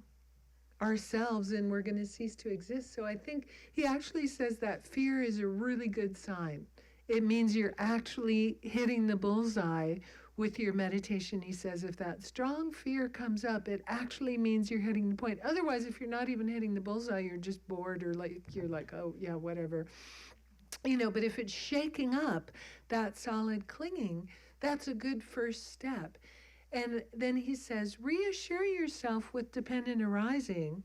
ourselves and we're going to cease to exist. So I think he actually says that fear is a really good sign. It means you're actually hitting the bullseye with your meditation. He says if that strong fear comes up, it actually means you're hitting the point. Otherwise, if you're not even hitting the bullseye, you're just bored, or you're like, oh yeah, whatever. But if it's shaking up that solid clinging, that's a good first step. And then he says, reassure yourself with dependent arising,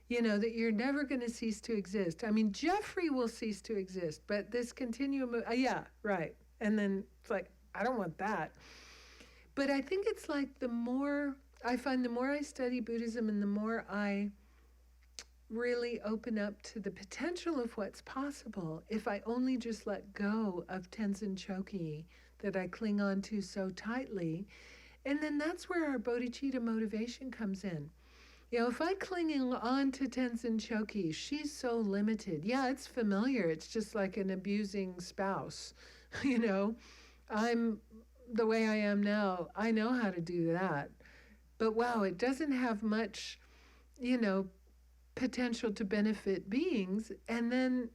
that you're never going to cease to exist. I mean, Jeffrey will cease to exist, but this continuum of, yeah, right. And then it's like, I don't want that. But I think it's like the more I study Buddhism and the more I really open up to the potential of what's possible, if I only just let go of Tenzin Chogkiy that I cling on to so tightly. And then that's where our bodhicitta motivation comes in. If I cling on to Tenzin Chogkiy, she's so limited. Yeah, it's familiar. It's just like an abusing spouse. I'm the way I am now. I know how to do that. But wow, it doesn't have much, potential to benefit beings. And then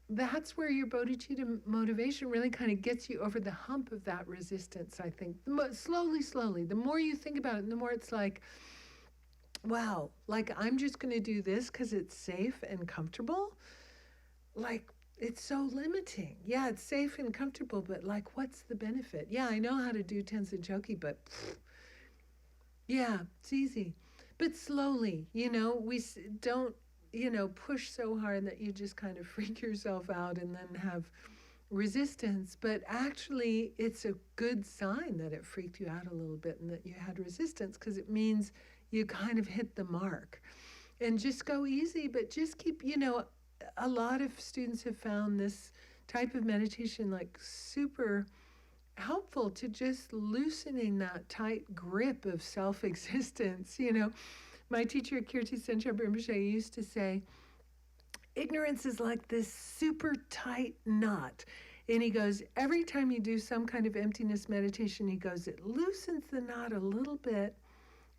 that's where your bodhicitta motivation really kind of gets you over the hump of that resistance, I think. Slowly. The more you think about it, the more it's like, wow, like I'm just going to do this because it's safe and comfortable. Like, it's so limiting. Yeah, it's safe and comfortable, but like, what's the benefit? Yeah, I know how to do Tenzin Chogkiy, but yeah, it's easy. But slowly, we don't, push so hard that you just kind of freak yourself out and then have resistance. But actually, it's a good sign that it freaked you out a little bit and that you had resistance, because it means you kind of hit the mark. And just go easy, but just keep, a lot of students have found this type of meditation like super helpful to just loosening that tight grip of self-existence. My teacher, Kirti Senchab Rinpoche, used to say, ignorance is like this super tight knot. And he goes, every time you do some kind of emptiness meditation, he goes, it loosens the knot a little bit,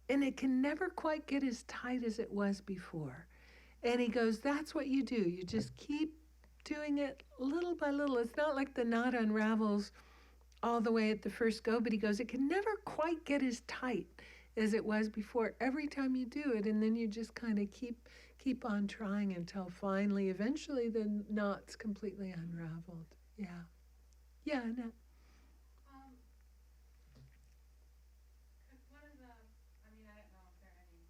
and it can never quite get as tight as it was before. And he goes, that's what you do. You just keep doing it little by little. It's not like the knot unravels all the way at the first go, but he goes, it can never quite get as tight as it was before every time you do it. And then you just kind of keep on trying until finally, eventually, the knot's completely unraveled. Yeah. Yeah, Annette. Could one of the, I don't know if there are any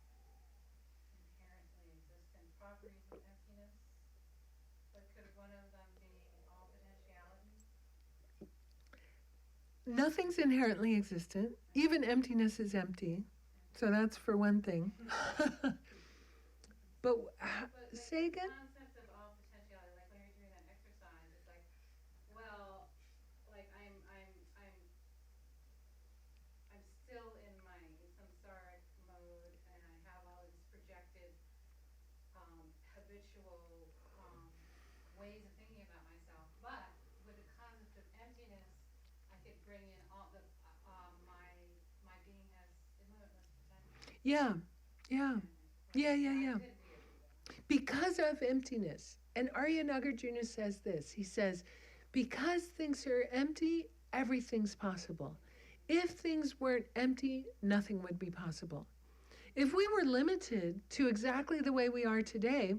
inherently existent properties of emptiness, but could one of them be all potentiality? Nothing's inherently existent. Even emptiness is empty. So that's for one thing. But say again? The concept of all potentiality, like when you're doing that exercise, it's like, well, like I'm still in samsaric mode, and I have all these projected habitual ways of thinking about myself. But with the concept of emptiness, I could bring in all the my being has limitless potential. Yeah. Because of emptiness. And Arya Nagarjuna says this. He says, because things are empty, everything's possible. If things weren't empty, nothing would be possible. If we were limited to exactly the way we are today,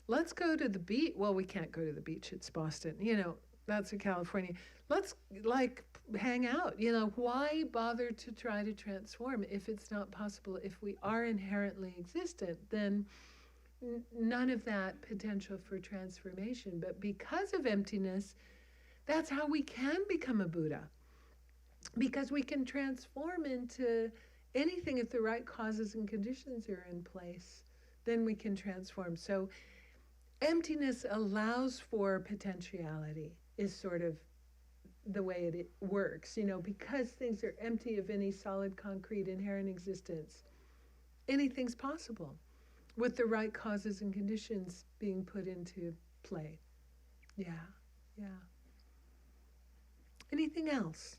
let's go to the beach. Well, we can't go to the beach. It's Boston. That's in California. Let's hang out. Why bother to try to transform if it's not possible? If we are inherently existent, then none of that potential for transformation. But because of emptiness, that's how we can become a Buddha. Because we can transform into anything, if the right causes and conditions are in place, then we can transform. So emptiness allows for potentiality, is sort of the way it works, because things are empty of any solid, concrete, inherent existence. Anything's possible with the right causes and conditions being put into play. Yeah. Anything else?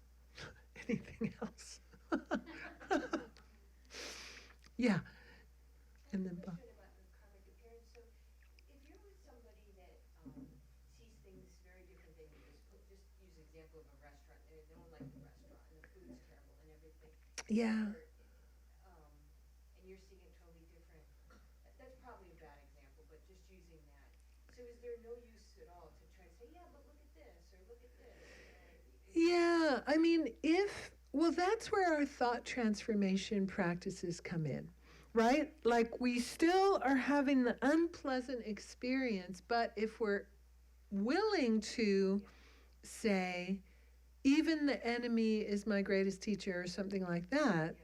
Anything else? Yeah. And then Bob. Question about the karmic appearance. So, if you're with somebody that sees things very different than you, just use example of a restaurant. They don't like the restaurant, and the food's terrible, and everything. Yeah. And you're seeing it totally different. That's probably a bad example, but just using that. So, is there no use at all to try to say, yeah, but look at this, or look at this? Yeah, I mean, that's where our thought transformation practices come in, right? Like, we still are having the unpleasant experience, but if we're willing to say, even the enemy is my greatest teacher, or something like that,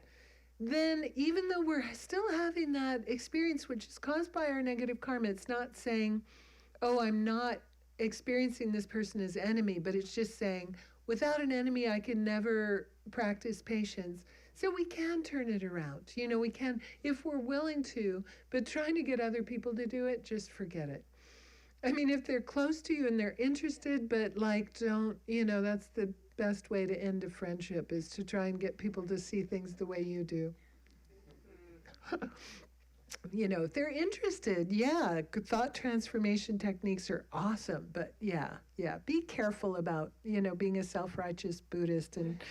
then even though we're still having that experience, which is caused by our negative karma, it's not saying, oh, I'm not experiencing this person as enemy, but it's just saying, without an enemy, I can never practice patience. So we can turn it around. We can, if we're willing to, but trying to get other people to do it, just forget it. I mean, if they're close to you and they're interested, but don't, that's the best way to end a friendship, is to try and get people to see things the way you do. If they're interested, thought transformation techniques are awesome, but be careful about, being a self-righteous Buddhist and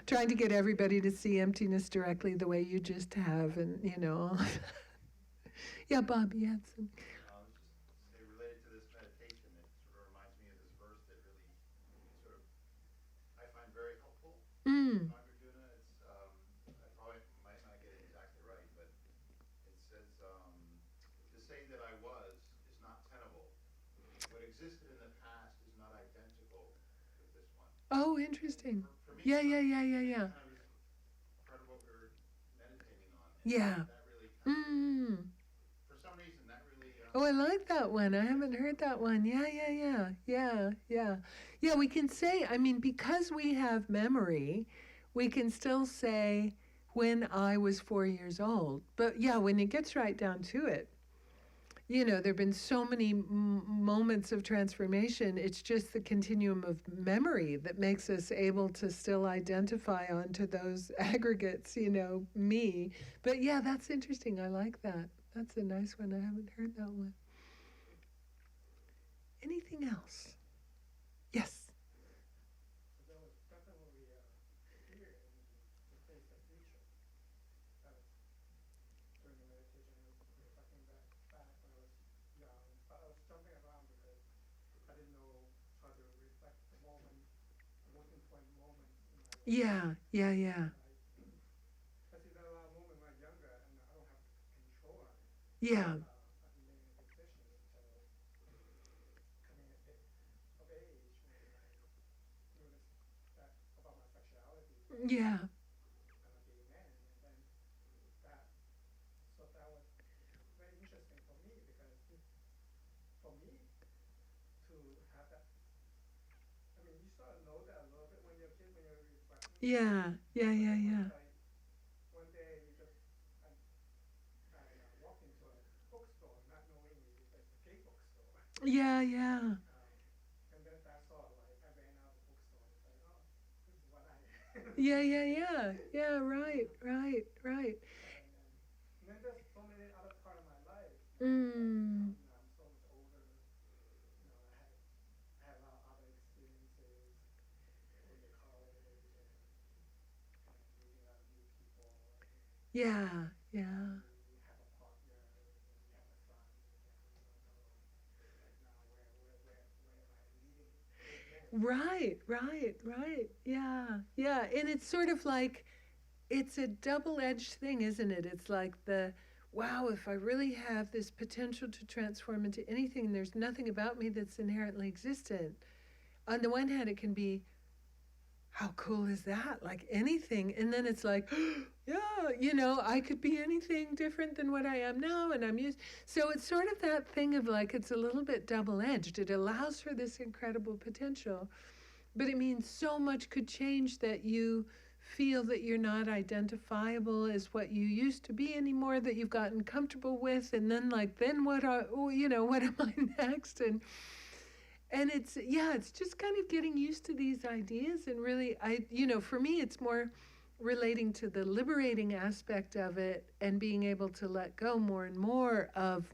trying to get everybody to see emptiness directly the way you just have, and, Yeah, Bob, you had some. Just related to this meditation, it sort of reminds me of this verse that really sort of I find very helpful. Mm. I probably might not get it exactly right, but it says, to say that I was is not tenable. What existed in the past is not identical with this one. Oh, interesting. For me, Yeah. kind of part of what we're meditating on. Yeah. That really kind of, for some reason, that really... Oh, I like that one. I haven't heard that one. Yeah. Yeah, we can say, I mean, because we have memory, we can still say, when I was 4 years old. But yeah, when it gets right down to it, there have been so many moments of transformation. It's just the continuum of memory that makes us able to still identify onto those aggregates, me. But yeah, that's interesting. I like that. That's a nice one. I haven't heard that one. Anything else? Yes. So that was definitely here in the face of future. During the meditation, reflecting back when I was young, but I was jumping around because I didn't know how to reflect the moment, looking for a moment in my life. Yeah. I see that a lot of moments when I'm younger, and I don't have control on it. Yeah. I've been making decisions until coming of age when I noticed that about my sexuality. Yeah. I'm a gay man, and then that was very interesting for me, because for me to have that, I mean, you sort of know that a little bit when you're a kid, when you're reflecting. Yeah. Like, one day I walked into a bookstore not knowing it's a gay bookstore. Yeah. And then that's all, like, I ran out of the bookstore and said, oh, this is what I am. Yeah, right. And then there's so many other part of my life. Mm. I'm so much older. I had a lot of other experiences in the college and meeting a lot of new people. Yeah. You have a partner, and you have a son, and you don't know, like, now where am I leading? Right. Yeah. And it's sort of like, it's a double-edged thing, isn't it? It's like wow, if I really have this potential to transform into anything, there's nothing about me that's inherently existent. On the one hand, it can be, how cool is that? Like anything. And then it's like, yeah, I could be anything different than what I am now, and I'm used. So it's sort of that thing of like, it's a little bit double-edged. It allows for this incredible potential, but it means so much could change that you feel that you're not identifiable as what you used to be anymore, that you've gotten comfortable with, and then what what am I next? And it's just kind of getting used to these ideas, and really, for me, it's more relating to the liberating aspect of it and being able to let go more and more of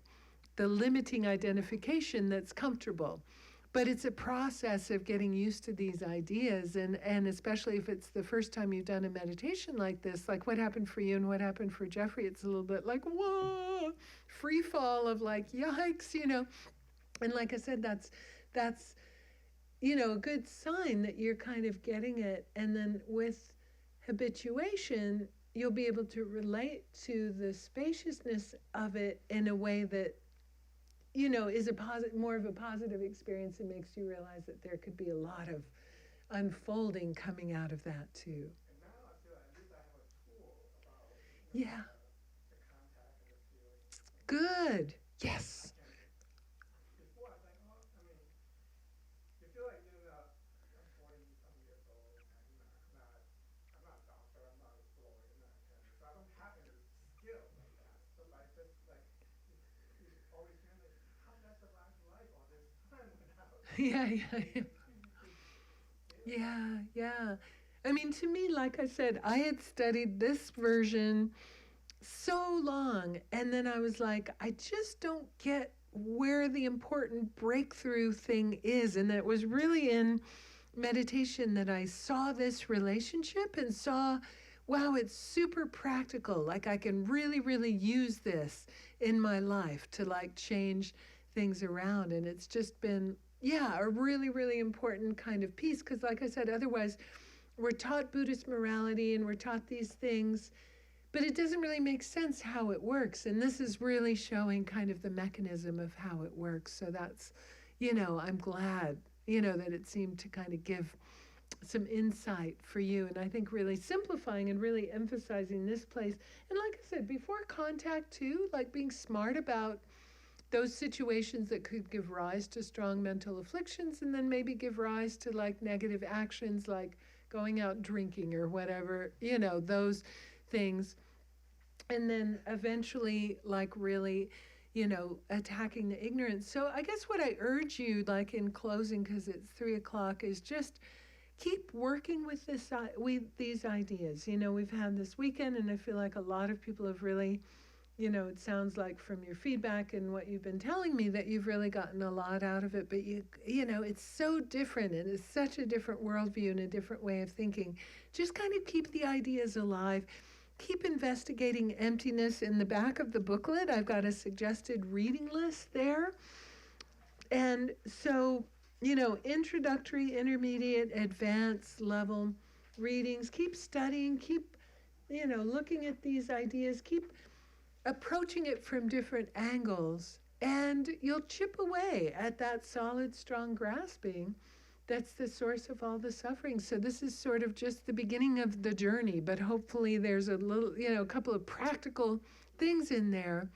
the limiting identification that's comfortable. But it's a process of getting used to these ideas, and especially if it's the first time you've done a meditation like this, like what happened for you and what happened for Jeffrey, it's a little bit like, whoa, free fall of like, yikes, And like I said, that's a good sign that you're kind of getting it. And then with habituation, you'll be able to relate to the spaciousness of it in a way that is more of a positive experience, and makes you realize that there could be a lot of unfolding coming out of that too. And now I feel at least I have a tool about Yeah. the contact and the feeling. Good. Yes. Before I was like, you feel like I'm 40-some years old, and I'm not a doctor, I'm not a lawyer, so I don't have any skill like that. So I just like, you always feel like, how did I survive life all this time without? Yeah. I mean, to me, like I said, I had studied this version so long, and then I was like, I just don't get where the important breakthrough thing is. And it was really in meditation that I saw this relationship and saw, wow, it's super practical. Like I can really, really use this in my life to like change things around. And it's just been, a really, really important kind of piece. Because like I said, otherwise we're taught Buddhist morality and we're taught these things, but it doesn't really make sense how it works. And this is really showing kind of the mechanism of how it works. So that's, I'm glad, that it seemed to kind of give some insight for you. And I think really simplifying and really emphasizing this place. And like I said, before contact too, like being smart about those situations that could give rise to strong mental afflictions, and then maybe give rise to like negative actions like going out drinking or whatever, those things. And then eventually like really, attacking the ignorance. So I guess what I urge you, like in closing, because it's 3:00, is just keep working with these ideas. We've had this weekend, and I feel like a lot of people have really, it sounds like from your feedback and what you've been telling me that you've really gotten a lot out of it. But it's so different, and it's such a different worldview and a different way of thinking. Just kind of keep the ideas alive. Keep investigating emptiness. In the back of the booklet, I've got a suggested reading list there. And so, introductory, intermediate, advanced level readings. Keep studying, keep, looking at these ideas, keep approaching it from different angles, and you'll chip away at that solid, strong grasping that's the source of all the suffering. So this is sort of just the beginning of the journey, but hopefully there's a little, a couple of practical things in there,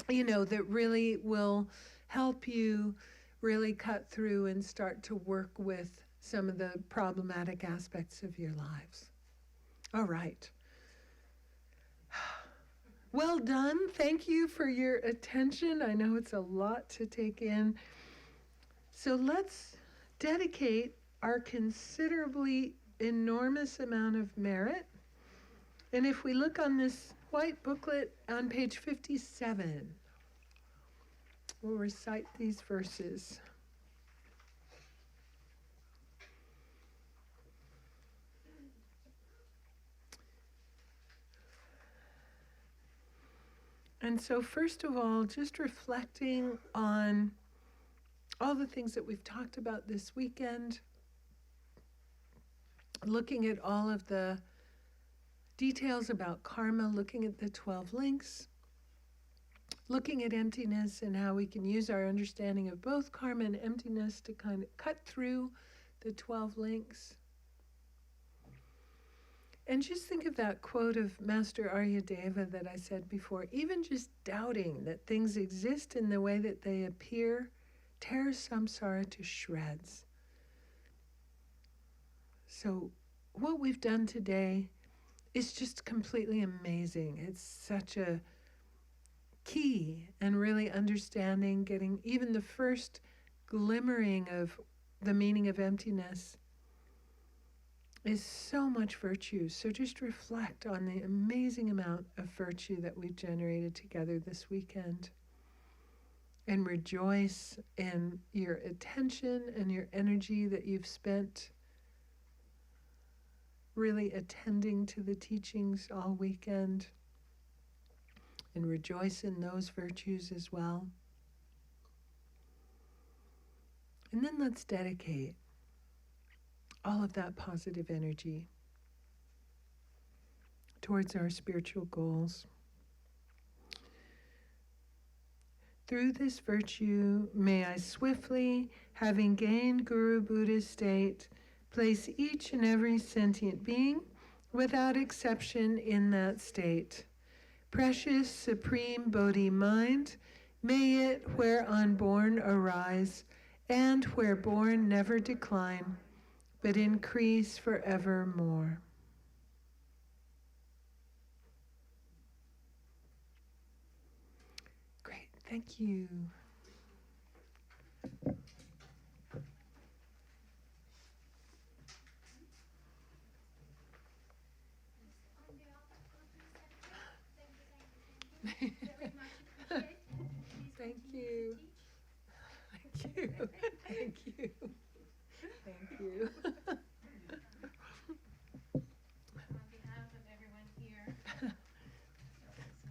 that really will help you really cut through and start to work with some of the problematic aspects of your lives. All right. Well done. Thank you for your attention. I know it's a lot to take in. So let's dedicate our considerably enormous amount of merit. And if we look on this white booklet on page 57, we'll recite these verses. And so first of all, just reflecting on all the things that we've talked about this weekend, looking at all of the details about karma, looking at the 12 links, looking at emptiness and how we can use our understanding of both karma and emptiness to kind of cut through the 12 links. And just think of that quote of Master Aryadeva that I said before. Even just doubting that things exist in the way that they appear tears samsara to shreds. So what we've done today is just completely amazing. It's such a key and really understanding, getting even the first glimmering of the meaning of emptiness is so much virtue. So just reflect on the amazing amount of virtue that we've generated together this weekend. And rejoice in your attention and your energy that you've spent really attending to the teachings all weekend. And rejoice in those virtues as well. And then let's dedicate all of that positive energy towards our spiritual goals. Through this virtue, may I swiftly, having gained Guru Buddha's state, place each and every sentient being without exception in that state. Precious supreme Bodhi mind, may it where unborn arise, and where born never decline, but increase forevermore. Great, thank you. Thank you. Thank you. Thank you. Thank you. On behalf of everyone here, thank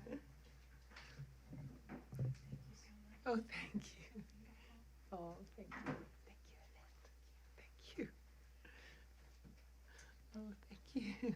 you so much. Oh, thank you. Oh, thank you. Thank you, Annette. Thank you. Oh, thank you.